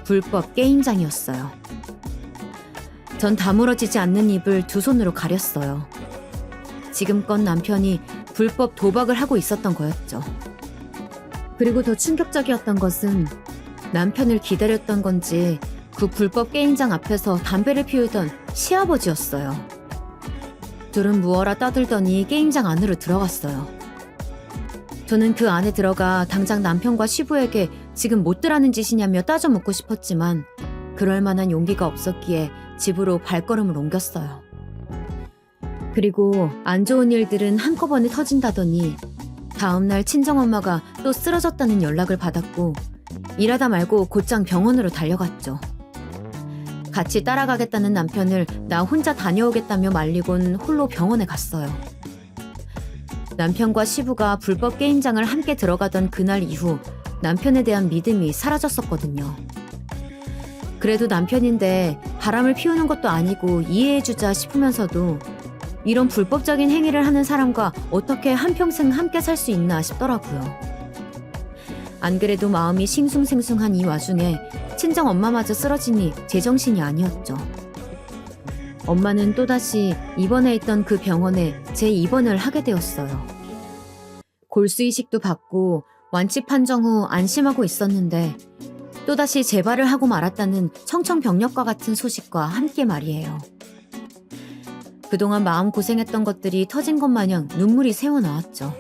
불법 게임장이었어요. 전 다물어지지 않는 입을 두 손으로 가렸어요. 지금껏 남편이 불법 도박을 하고 있었던 거였죠. 그리고 더 충격적이었던 것은 남편을 기다렸던 건지 그 불법 게임장 앞에서 담배를 피우던 시아버지였어요. 둘은 무어라 떠들더니 게임장 안으로 들어갔어요. 저는 그 안에 들어가 당장 남편과 시부에게 지금 못들 하는 짓이냐며 따져 묻고 싶었지만 그럴 만한 용기가 없었기에 집으로 발걸음을 옮겼어요. 그리고 안 좋은 일들은 한꺼번에 터진다더니 다음날 친정엄마가 또 쓰러졌다는 연락을 받았고 일하다 말고 곧장 병원으로 달려갔죠. 같이 따라가겠다는 남편을 나 혼자 다녀오겠다며 말리곤 홀로 병원에 갔어요. 남편과 시부가 불법 게임장을 함께 들어가던 그날 이후 남편에 대한 믿음이 사라졌었거든요. 그래도 남편인데 바람을 피우는 것도 아니고 이해해주자 싶으면서도 이런 불법적인 행위를 하는 사람과 어떻게 한평생 함께 살 수 있나 싶더라고요. 안 그래도 마음이 싱숭생숭한 이 와중에 친정 엄마마저 쓰러지니 제정신이 아니었죠. 엄마는 또다시 입원해 있던 그 병원에 재입원을 하게 되었어요. 골수 이식도 받고 완치 판정 후 안심하고 있었는데 또다시 재발을 하고 말았다는 청천벽력과 같은 소식과 함께 말이에요. 그동안 마음고생했던 것들이 터진 것 마냥 눈물이 새어나왔죠.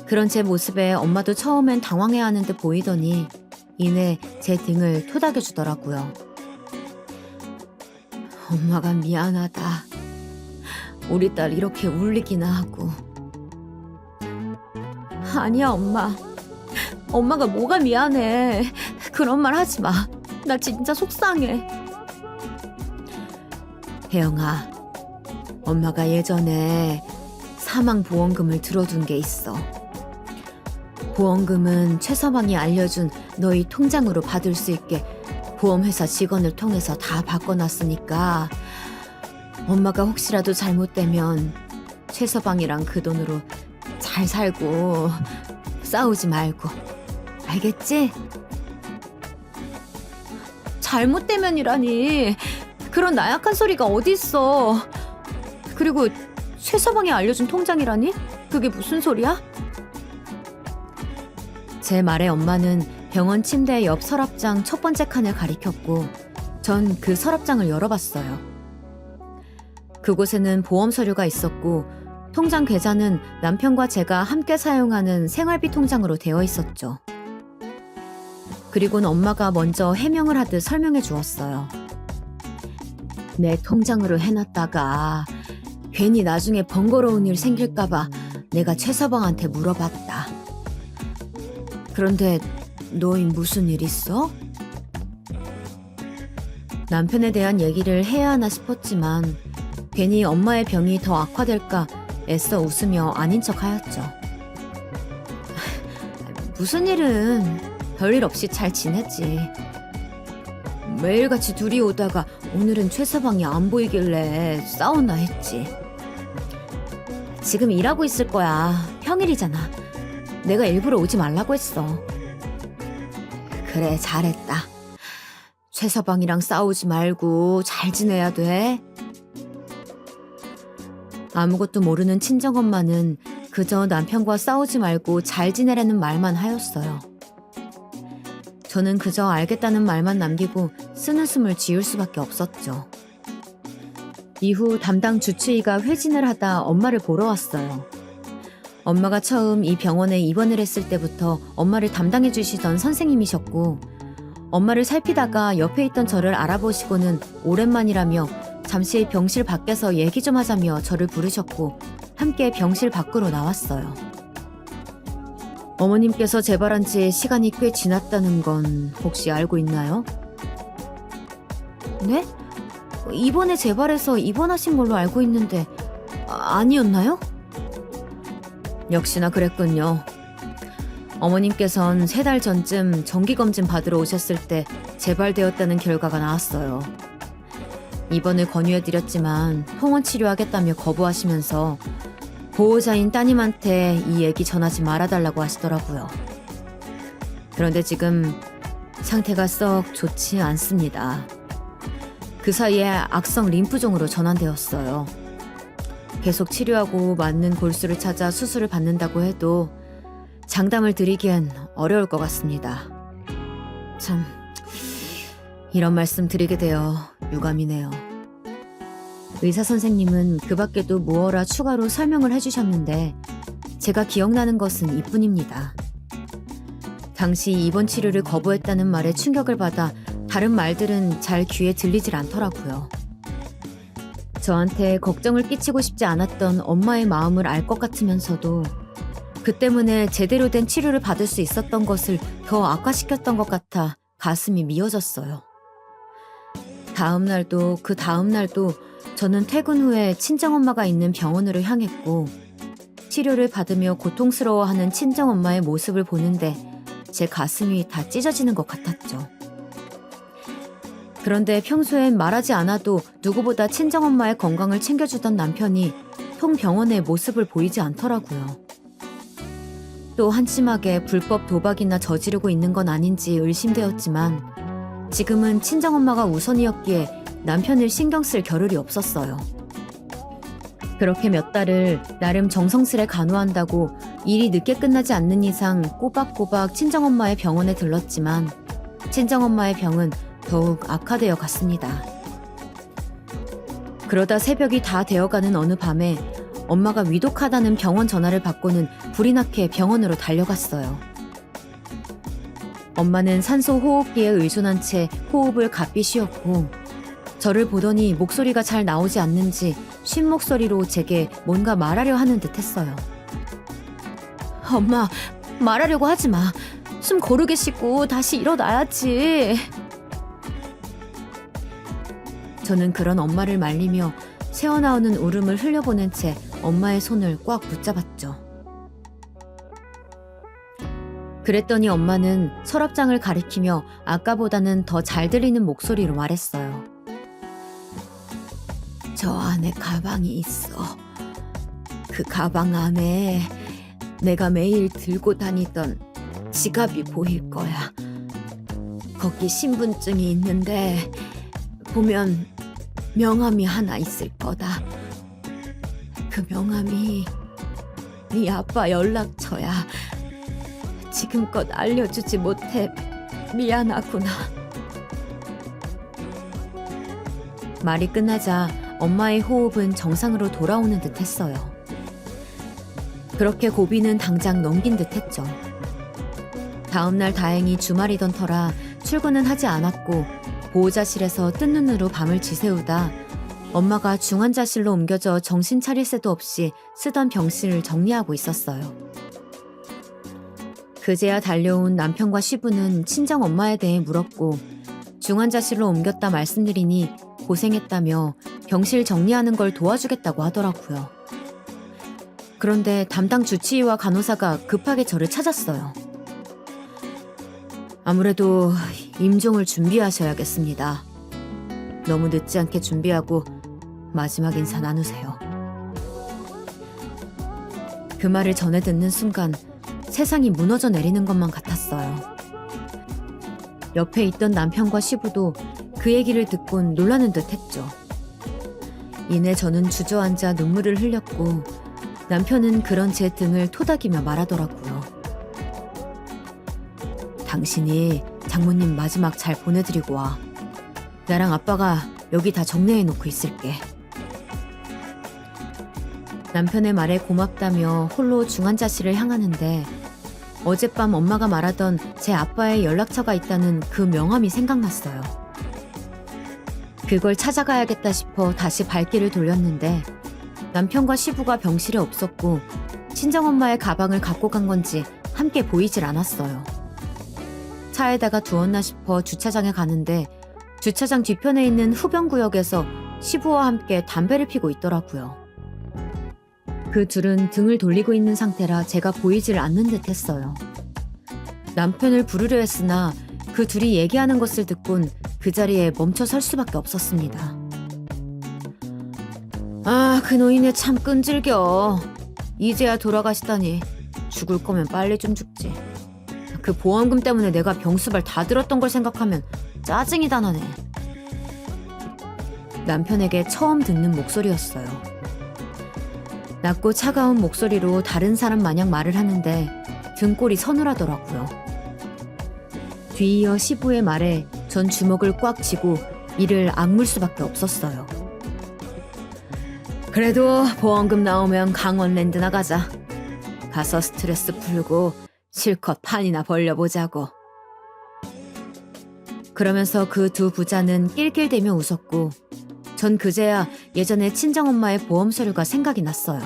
그런 제 모습에 엄마도 처음엔 당황해하는 듯 보이더니 이내 제 등을 토닥여주더라고요. 엄마가 미안하다. 우리 딸 이렇게 울리기나 하고. 아니야, 엄마. 엄마가 뭐가 미안해. 그런 말 하지 마. 나 진짜 속상해. 혜영아, 엄마가 예전에 사망보험금을 들어둔 게 있어. 보험금은 최서방이 알려준 너희 통장으로 받을 수 있게 보험회사 직원을 통해서 다 바꿔놨으니까 엄마가 혹시라도 잘못되면 최서방이랑 그 돈으로 잘 살고 싸우지 말고. 알겠지? 잘못되면이라니. 그런 나약한 소리가 어딨어. 그리고 최서방이 알려준 통장이라니? 그게 무슨 소리야? 제 말에 엄마는 병원 침대 옆 서랍장 첫 번째 칸을 가리켰고 전 그 서랍장을 열어봤어요. 그곳에는 보험 서류가 있었고 통장 계좌는 남편과 제가 함께 사용하는 생활비 통장으로 되어 있었죠. 그리고는 엄마가 먼저 해명을 하듯 설명해 주었어요. 내 통장으로 해놨다가 괜히 나중에 번거로운 일 생길까봐 내가 최서방한테 물어봤다. 그런데 너희 무슨 일 있어? 남편에 대한 얘기를 해야 하나 싶었지만 괜히 엄마의 병이 더 악화될까 애써 웃으며 아닌 척하였죠. 무슨 일은 별일 없이 잘 지냈지. 매일같이 둘이 오다가 오늘은 최서방이 안 보이길래 싸웠나 했지. 지금 일하고 있을 거야. 평일이잖아. 내가 일부러 오지 말라고 했어. 그래, 잘했다. 최서방이랑 싸우지 말고 잘 지내야 돼. 아무것도 모르는 친정엄마는 그저 남편과 싸우지 말고 잘 지내라는 말만 하였어요. 저는 그저 알겠다는 말만 남기고 쓰는 숨을 지을 수밖에 없었죠. 이후 담당 주치의가 회진을 하다 엄마를 보러 왔어요. 엄마가 처음 이 병원에 입원을 했을 때부터 엄마를 담당해 주시던 선생님이셨고 엄마를 살피다가 옆에 있던 저를 알아보시고는 오랜만이라며 잠시 병실 밖에서 얘기 좀 하자며 저를 부르셨고 함께 병실 밖으로 나왔어요. 어머님께서 재발한 지 시간이 꽤 지났다는 건 혹시 알고 있나요? 네? 이번에 재발해서 입원하신 걸로 알고 있는데 아니었나요? 역시나 그랬군요. 어머님께선 3달 전쯤 정기검진 받으러 오셨을 때 재발되었다는 결과가 나왔어요. 입원을 권유해드렸지만 통원 치료하겠다며 거부하시면서 보호자인 따님한테 이 얘기 전하지 말아달라고 하시더라고요. 그런데 지금 상태가 썩 좋지 않습니다. 그 사이에 악성 림프종으로 전환되었어요. 계속 치료하고 맞는 골수를 찾아 수술을 받는다고 해도 장담을 드리기엔 어려울 것 같습니다. 참, 이런 말씀 드리게 되어 유감이네요. 의사 선생님은 그 밖에도 무어라 추가로 설명을 해주셨는데 제가 기억나는 것은 이뿐입니다. 당시 입원 치료를 거부했다는 말에 충격을 받아 다른 말들은 잘 귀에 들리질 않더라고요. 저한테 걱정을 끼치고 싶지 않았던 엄마의 마음을 알 것 같으면서도 그 때문에 제대로 된 치료를 받을 수 있었던 것을 더 악화시켰던 것 같아 가슴이 미어졌어요. 다음 날도 그 다음 날도 저는 퇴근 후에 친정엄마가 있는 병원으로 향했고 치료를 받으며 고통스러워하는 친정엄마의 모습을 보는데 제 가슴이 다 찢어지는 것 같았죠. 그런데 평소엔 말하지 않아도 누구보다 친정엄마의 건강을 챙겨주던 남편이 통 병원의 모습을 보이지 않더라고요. 또 한심하게 불법 도박이나 저지르고 있는 건 아닌지 의심되었지만 지금은 친정엄마가 우선이었기에 남편을 신경 쓸 겨를이 없었어요. 그렇게 몇 달을 나름 정성스레 간호한다고 일이 늦게 끝나지 않는 이상 꼬박꼬박 친정엄마의 병원에 들렀지만 친정엄마의 병은 더욱 악화되어 갔습니다. 그러다 새벽이 다 되어가는 어느 밤에 엄마가 위독하다는 병원 전화를 받고는 불이 나게 병원으로 달려갔어요. 엄마는 산소 호흡기에 의존한 채 호흡을 가삐 쉬었고 저를 보더니 목소리가 잘 나오지 않는지 쉰 목소리로 제게 뭔가 말하려 하는 듯 했어요. 엄마, 말하려고 하지 마. 숨 고르게 쉬고 다시 일어나야지. 저는 그런 엄마를 말리며 새어나오는 울음을 흘려보낸 채 엄마의 손을 꽉 붙잡았죠. 그랬더니 엄마는 서랍장을 가리키며 아까보다는 더 잘 들리는 목소리로 말했어요. 저 안에 가방이 있어. 그 가방 안에 내가 매일 들고 다니던 지갑이 보일 거야. 거기 신분증이 있는데 보면 명함이 하나 있을 거다. 그 명함이 네 아빠 연락처야. 지금껏 알려주지 못해 미안하구나. 말이 끝나자 엄마의 호흡은 정상으로 돌아오는 듯 했어요. 그렇게 고비는 당장 넘긴 듯 했죠. 다음날 다행히 주말이던 터라 출근은 하지 않았고 보호자실에서 뜬 눈으로 밤을 지새우다 엄마가 중환자실로 옮겨져 정신 차릴 새도 없이 쓰던 병실을 정리하고 있었어요. 그제야 달려온 남편과 시부는 친정엄마에 대해 물었고 중환자실로 옮겼다 말씀드리니 고생했다며 병실 정리하는 걸 도와주겠다고 하더라고요. 그런데 담당 주치의와 간호사가 급하게 저를 찾았어요. 아무래도 임종을 준비하셔야겠습니다. 너무 늦지 않게 준비하고 마지막 인사 나누세요. 그 말을 전해 듣는 순간 세상이 무너져 내리는 것만 같았어요. 옆에 있던 남편과 시부도 그 얘기를 듣곤 놀라는 듯 했죠. 이내 저는 주저앉아 눈물을 흘렸고 남편은 그런 제 등을 토닥이며 말하더라고요. 당신이 장모님 마지막 잘 보내드리고 와. 나랑 아빠가 여기 다 정리해놓고 있을게. 남편의 말에 고맙다며 홀로 중환자실을 향하는데 어젯밤 엄마가 말하던 제 아빠의 연락처가 있다는 그 명함이 생각났어요. 그걸 찾아가야겠다 싶어 다시 발길을 돌렸는데 남편과 시부가 병실에 없었고 친정엄마의 가방을 갖고 간 건지 함께 보이질 않았어요. 차에다가 두었나 싶어 주차장에 가는데 주차장 뒤편에 있는 흡연구역에서 시부와 함께 담배를 피고 있더라고요. 그 둘은 등을 돌리고 있는 상태라 제가 보이질 않는 듯 했어요. 남편을 부르려 했으나 그 둘이 얘기하는 것을 듣곤 그 자리에 멈춰 설 수밖에 없었습니다. 아, 그 노인네 참 끈질겨. 이제야 돌아가시다니. 죽을 거면 빨리 좀 죽지. 그 보험금 때문에 내가 병수발 다 들었던 걸 생각하면 짜증이 다 나네. 남편에게 처음 듣는 목소리였어요. 낮고 차가운 목소리로 다른 사람 마냥 말을 하는데 등골이 서늘하더라고요. 뒤이어 시부의 말에 전 주먹을 꽉 쥐고 이를 악물 수밖에 없었어요. 그래도 보험금 나오면 강원랜드나 가자. 가서 스트레스 풀고 실컷 판이나 벌려보자고. 그러면서 그 두 부자는 낄낄대며 웃었고 전 그제야 예전에 친정엄마의 보험 서류가 생각이 났어요.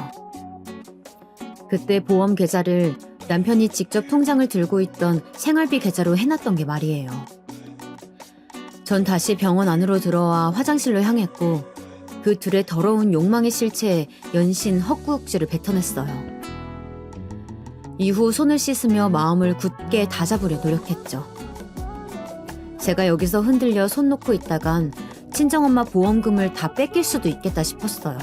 그때 보험 계좌를 남편이 직접 통장을 들고 있던 생활비 계좌로 해놨던 게 말이에요. 전 다시 병원 안으로 들어와 화장실로 향했고 그 둘의 더러운 욕망의 실체에 연신 헛구역질을 뱉어냈어요. 이후 손을 씻으며 마음을 굳게 다잡으려 노력했죠. 제가 여기서 흔들려 손 놓고 있다간 친정엄마 보험금을 다 뺏길 수도 있겠다 싶었어요.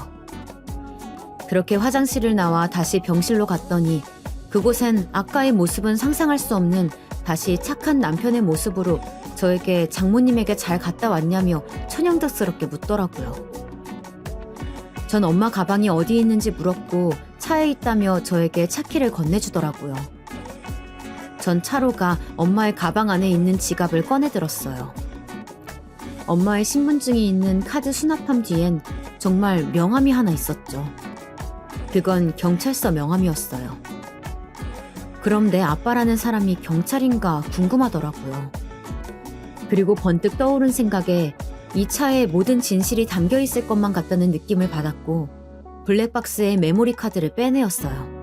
그렇게 화장실을 나와 다시 병실로 갔더니 그곳엔 아까의 모습은 상상할 수 없는 다시 착한 남편의 모습으로 저에게 장모님에게 잘 갔다 왔냐며 천연덕스럽게 묻더라고요. 전 엄마 가방이 어디 있는지 물었고 차에 있다며 저에게 차키를 건네주더라고요. 전 차로 가 엄마의 가방 안에 있는 지갑을 꺼내들었어요. 엄마의 신분증이 있는 카드 수납함 뒤엔 정말 명함이 하나 있었죠. 그건 경찰서 명함이었어요. 그럼 내 아빠라는 사람이 경찰인가 궁금하더라고요. 그리고 번뜩 떠오른 생각에 이 차에 모든 진실이 담겨 있을 것만 같다는 느낌을 받았고 블랙박스에 메모리 카드를 빼내었어요.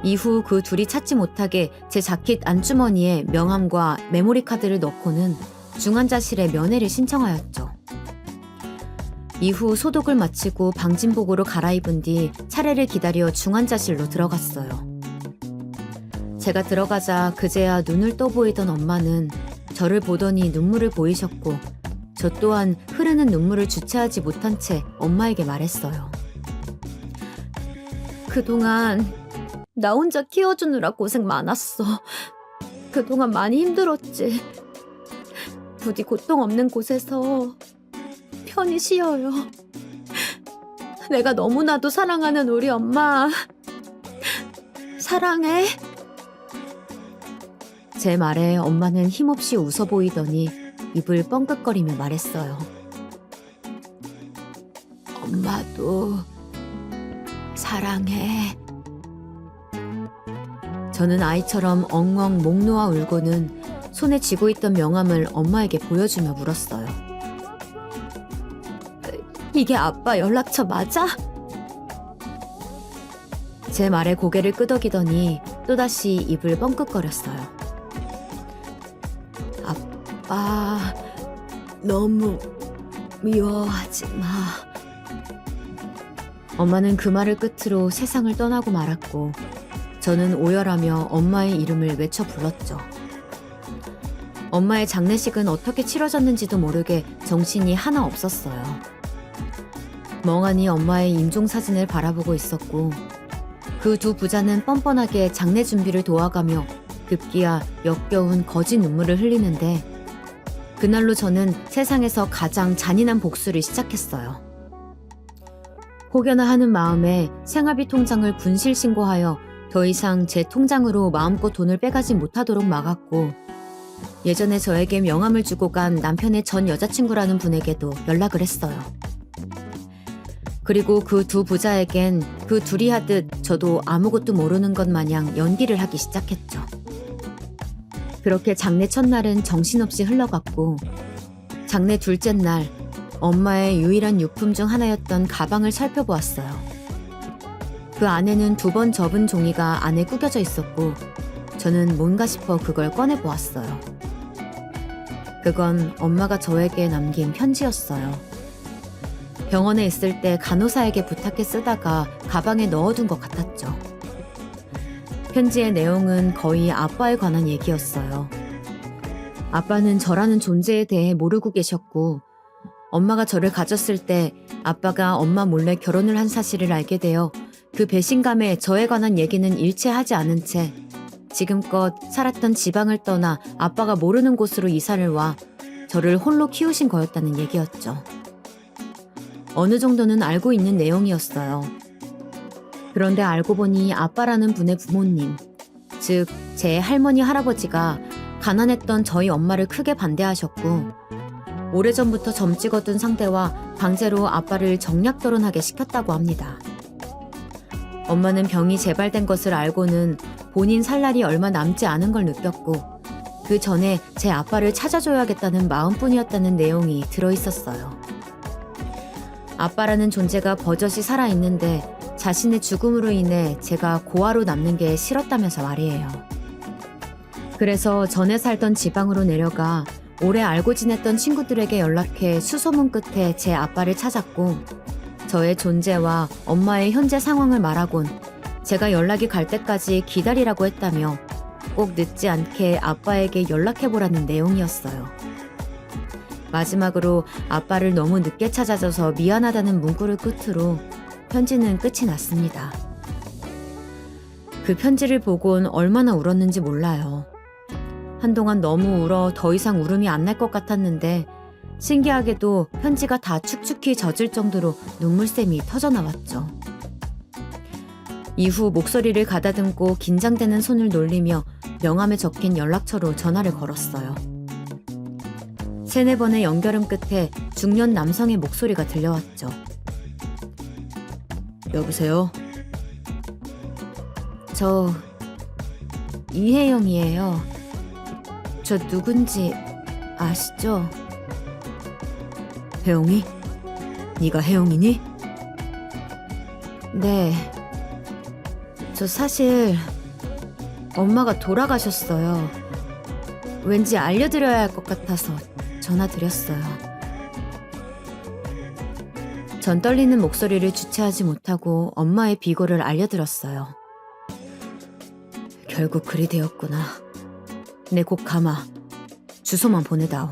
이후 그 둘이 찾지 못하게 제 자켓 안주머니에 명함과 메모리 카드를 넣고는 중환자실에 면회를 신청하였죠. 이후 소독을 마치고 방진복으로 갈아입은 뒤 차례를 기다려 중환자실로 들어갔어요. 제가 들어가자 그제야 눈을 떠보이던 엄마는 저를 보더니 눈물을 보이셨고 저 또한 흐르는 눈물을 주체하지 못한 채 엄마에게 말했어요. 그동안 나 혼자 키워주느라 고생 많았어. 그동안 많이 힘들었지. 부디 고통 없는 곳에서 편히 쉬어요. 내가 너무나도 사랑하는 우리 엄마. 사랑해. 제 말에 엄마는 힘없이 웃어 보이더니 입을 뻥긋거리며 말했어요. 엄마도 사랑해. 저는 아이처럼 엉엉 목 놓아 울고는 손에 쥐고 있던 명함을 엄마에게 보여주며 물었어요. 이게 아빠 연락처 맞아? 제 말에 고개를 끄덕이더니 또다시 입을 뻥긋거렸어요. 아빠, 너무 미워하지 마. 엄마는 그 말을 끝으로 세상을 떠나고 말았고 저는 오열하며 엄마의 이름을 외쳐 불렀죠. 엄마의 장례식은 어떻게 치러졌는지도 모르게 정신이 하나 없었어요. 멍하니 엄마의 임종사진을 바라보고 있었고 그 두 부자는 뻔뻔하게 장례 준비를 도와가며 급기야 역겨운 거짓 눈물을 흘리는데 그날로 저는 세상에서 가장 잔인한 복수를 시작했어요. 혹여나 하는 마음에 생활비 통장을 분실 신고하여 더 이상 제 통장으로 마음껏 돈을 빼가지 못하도록 막았고 예전에 저에게 명함을 주고 간 남편의 전 여자친구라는 분에게도 연락을 했어요. 그리고 그 두 부자에겐 그 둘이 하듯 저도 아무것도 모르는 것 마냥 연기를 하기 시작했죠. 그렇게 장례 첫날은 정신없이 흘러갔고 장례 둘째 날 엄마의 유일한 유품 중 하나였던 가방을 살펴보았어요. 그 안에는 2번 접은 종이가 안에 구겨져 있었고 저는 뭔가 싶어 그걸 꺼내보았어요. 그건 엄마가 저에게 남긴 편지였어요. 병원에 있을 때 간호사에게 부탁해 쓰다가 가방에 넣어둔 것 같았죠. 편지의 내용은 거의 아빠에 관한 얘기였어요. 아빠는 저라는 존재에 대해 모르고 계셨고 엄마가 저를 가졌을 때 아빠가 엄마 몰래 결혼을 한 사실을 알게 되어 그 배신감에 저에 관한 얘기는 일체하지 않은 채 지금껏 살았던 지방을 떠나 아빠가 모르는 곳으로 이사를 와 저를 홀로 키우신 거였다는 얘기였죠. 어느 정도는 알고 있는 내용이었어요. 그런데 알고 보니 아빠라는 분의 부모님, 즉 제 할머니 할아버지가 가난했던 저희 엄마를 크게 반대하셨고 오래전부터 점 찍어둔 상대와 강제로 아빠를 정략 결혼하게 시켰다고 합니다. 엄마는 병이 재발된 것을 알고는 본인 살 날이 얼마 남지 않은 걸 느꼈고 그 전에 제 아빠를 찾아줘야겠다는 마음뿐이었다는 내용이 들어있었어요. 아빠라는 존재가 버젓이 살아있는데 자신의 죽음으로 인해 제가 고아로 남는 게 싫었다면서 말이에요. 그래서 전에 살던 지방으로 내려가 오래 알고 지냈던 친구들에게 연락해 수소문 끝에 제 아빠를 찾았고 저의 존재와 엄마의 현재 상황을 말하곤 제가 연락이 갈 때까지 기다리라고 했다며 꼭 늦지 않게 아빠에게 연락해보라는 내용이었어요. 마지막으로 아빠를 너무 늦게 찾아줘서 미안하다는 문구를 끝으로 편지는 끝이 났습니다. 그 편지를 보곤 얼마나 울었는지 몰라요. 한동안 너무 울어 더 이상 울음이 안 날 것 같았는데 신기하게도 편지가 다 축축히 젖을 정도로 눈물샘이 터져나왔죠. 이후 목소리를 가다듬고 긴장되는 손을 놀리며 명함에 적힌 연락처로 전화를 걸었어요. 3-4번의 연결음 끝에 중년 남성의 목소리가 들려왔죠. 여보세요? 저 이혜영이에요. 저 누군지 아시죠? 혜영이? 네가 혜영이니? 네. 저 사실 엄마가 돌아가셨어요. 왠지 알려드려야 할 것 같아서 전화드렸어요. 전 떨리는 목소리를 주체하지 못하고 엄마의 비고를 알려드렸어요. 결국 그리 되었구나. 내 곧 가마. 주소만 보내다오.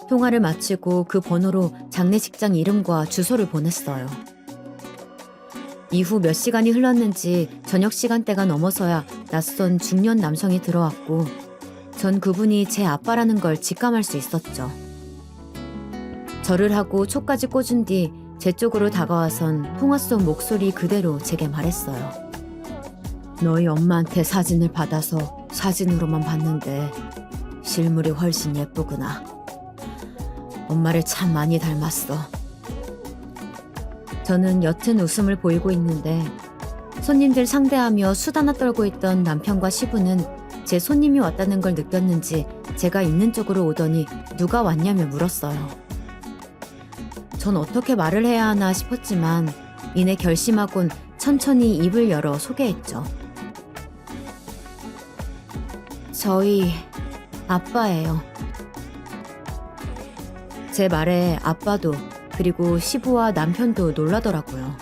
통화를 마치고 그 번호로 장례식장 이름과 주소를 보냈어요. 이후 몇 시간이 흘렀는지 저녁 시간대가 넘어서야 낯선 중년 남성이 들어왔고 전 그분이 제 아빠라는 걸 직감할 수 있었죠. 절을 하고 촉까지 꽂은 뒤 제 쪽으로 다가와선 통화 속 목소리 그대로 제게 말했어요. 너희 엄마한테 사진을 받아서 사진으로만 봤는데 실물이 훨씬 예쁘구나. 엄마를 참 많이 닮았어. 저는 옅은 웃음을 보이고 있는데 손님들 상대하며 수다나 떨고 있던 남편과 시부는 제 손님이 왔다는 걸 느꼈는지 제가 있는 쪽으로 오더니 누가 왔냐며 물었어요. 전 어떻게 말을 해야 하나 싶었지만 이내 결심하곤 천천히 입을 열어 소개했죠. 저희 아빠예요. 제 말에 아빠도 그리고 시부와 남편도 놀라더라고요.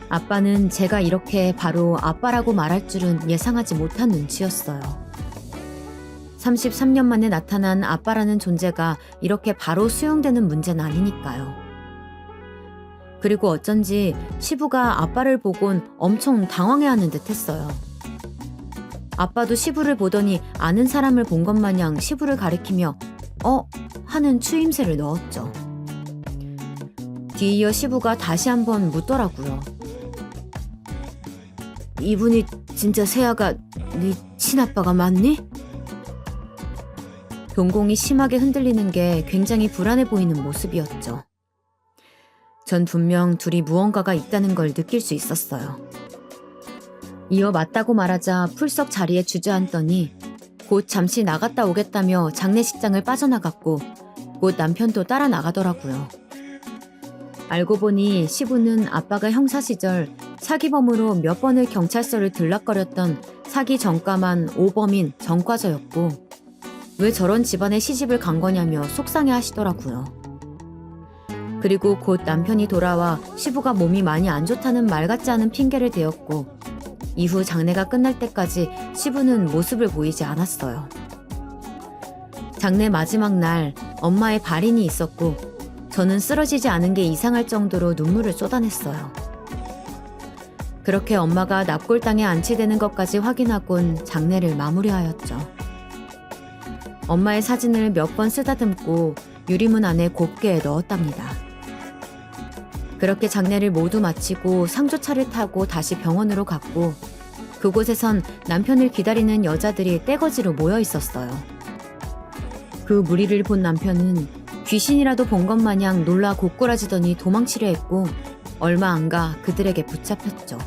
아빠는 제가 이렇게 바로 아빠라고 말할 줄은 예상하지 못한 눈치였어요. 33년 만에 나타난 아빠라는 존재가 이렇게 바로 수용되는 문제는 아니니까요. 그리고 어쩐지 시부가 아빠를 보곤 엄청 당황해하는 듯 했어요. 아빠도 시부를 보더니 아는 사람을 본 것 마냥 시부를 가리키며 하는 추임새를 넣었죠. 뒤이어 시부가 다시 한번 묻더라고요. 이분이 진짜 세아가 네 친아빠가 맞니? 동공이 심하게 흔들리는 게 굉장히 불안해 보이는 모습이었죠. 전 분명 둘이 무언가가 있다는 걸 느낄 수 있었어요. 이어 맞다고 말하자 풀썩 자리에 주저앉더니 곧 잠시 나갔다 오겠다며 장례식장을 빠져나갔고 곧 남편도 따라 나가더라고요. 알고 보니 시부는 아빠가 형사 시절 사기범으로 몇 번을 경찰서를 들락거렸던 사기 전과만 5범인 전과자였고 왜 저런 집안에 시집을 간 거냐며 속상해 하시더라고요. 그리고 곧 남편이 돌아와 시부가 몸이 많이 안 좋다는 말 같지 않은 핑계를 대었고 이후 장례가 끝날 때까지 시부는 모습을 보이지 않았어요. 장례 마지막 날 엄마의 발인이 있었고 저는 쓰러지지 않은 게 이상할 정도로 눈물을 쏟아냈어요. 그렇게 엄마가 납골당에 안치되는 것까지 확인하곤 장례를 마무리하였죠. 엄마의 사진을 몇 번 쓰다듬고 유리문 안에 곱게 넣었답니다. 그렇게 장례를 모두 마치고 상조차를 타고 다시 병원으로 갔고 그곳에선 남편을 기다리는 여자들이 떼거지로 모여 있었어요. 그 무리를 본 남편은 귀신이라도 본 것 마냥 놀라 고꾸라지더니 도망치려 했고 얼마 안 가 그들에게 붙잡혔죠.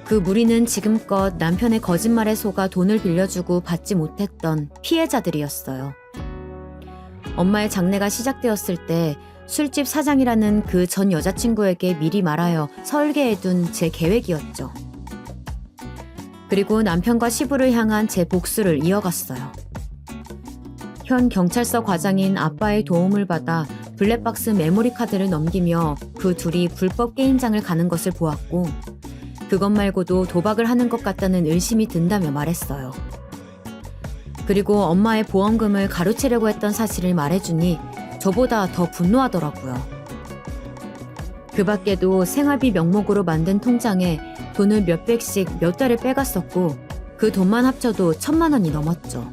그 무리는 지금껏 남편의 거짓말에 속아 돈을 빌려주고 받지 못했던 피해자들이었어요. 엄마의 장례가 시작되었을 때 술집 사장이라는 그 전 여자친구에게 미리 말하여 설계해둔 제 계획이었죠. 그리고 남편과 시부를 향한 제 복수를 이어갔어요. 현 경찰서 과장인 아빠의 도움을 받아 블랙박스 메모리 카드를 넘기며 그 둘이 불법 게임장을 가는 것을 보았고 그것 말고도 도박을 하는 것 같다는 의심이 든다며 말했어요. 그리고 엄마의 보험금을 가로채려고 했던 사실을 말해주니 저보다 더 분노하더라고요. 그 밖에도 생활비 명목으로 만든 통장에 돈을 몇백씩 몇 달을 빼갔었고 그 돈만 합쳐도 1,000만 원이 넘었죠.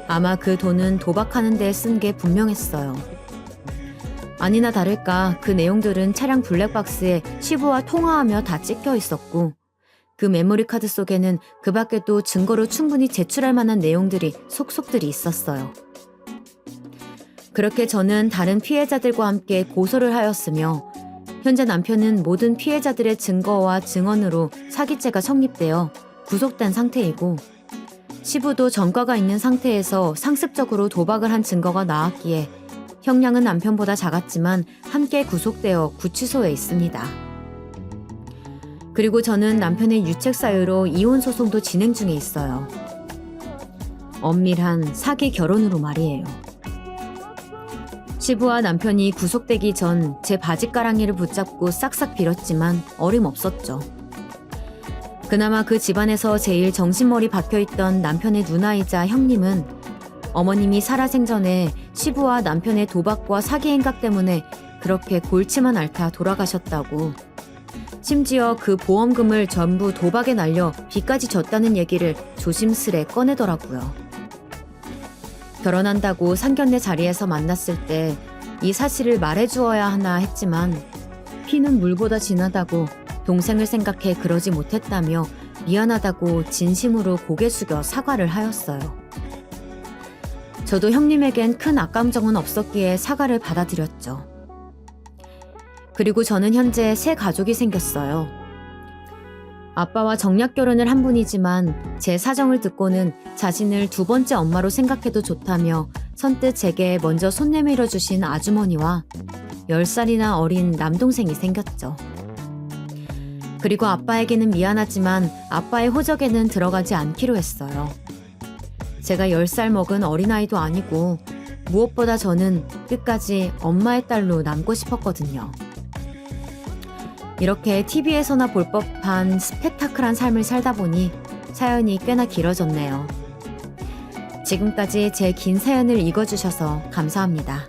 아마 그 돈은 도박하는 데 쓴 게 분명했어요. 아니나 다를까 그 내용들은 차량 블랙박스에 시부와 통화하며 다 찍혀 있었고 그 메모리 카드 속에는 그 밖에도 증거로 충분히 제출할 만한 내용들이 속속들이 있었어요. 그렇게 저는 다른 피해자들과 함께 고소를 하였으며 현재 남편은 모든 피해자들의 증거와 증언으로 사기죄가 성립되어 구속된 상태이고 시부도 전과가 있는 상태에서 상습적으로 도박을 한 증거가 나왔기에 형량은 남편보다 작았지만 함께 구속되어 구치소에 있습니다. 그리고 저는 남편의 유책 사유로 이혼 소송도 진행 중에 있어요. 엄밀한 사기 결혼으로 말이에요. 시부와 남편이 구속되기 전 제 바지가랑이를 붙잡고 싹싹 빌었지만 어림없었죠. 그나마 그 집안에서 제일 정신머리 박혀있던 남편의 누나이자 형님은 어머님이 살아생전에 시부와 남편의 도박과 사기 행각 때문에 그렇게 골치만 앓다 돌아가셨다고, 심지어 그 보험금을 전부 도박에 날려 빚까지 졌다는 얘기를 조심스레 꺼내더라고요. 결혼한다고 상견례 자리에서 만났을 때 이 사실을 말해주어야 하나 했지만 피는 물보다 진하다고 동생을 생각해 그러지 못했다며 미안하다고 진심으로 고개 숙여 사과를 하였어요. 저도 형님에겐 큰 악감정은 없었기에 사과를 받아들였죠. 그리고 저는 현재 새 가족이 생겼어요. 아빠와 정략 결혼을 한 분이지만 제 사정을 듣고는 자신을 두 번째 엄마로 생각해도 좋다며 선뜻 제게 먼저 손 내밀어 주신 아주머니와 10살이나 어린 남동생이 생겼죠. 그리고 아빠에게는 미안하지만 아빠의 호적에는 들어가지 않기로 했어요. 제가 10살 먹은 어린아이도 아니고 무엇보다 저는 끝까지 엄마의 딸로 남고 싶었거든요. 이렇게 TV에서나 볼 법한 스펙타클한 삶을 살다 보니 사연이 꽤나 길어졌네요. 지금까지 제 긴 사연을 읽어주셔서 감사합니다.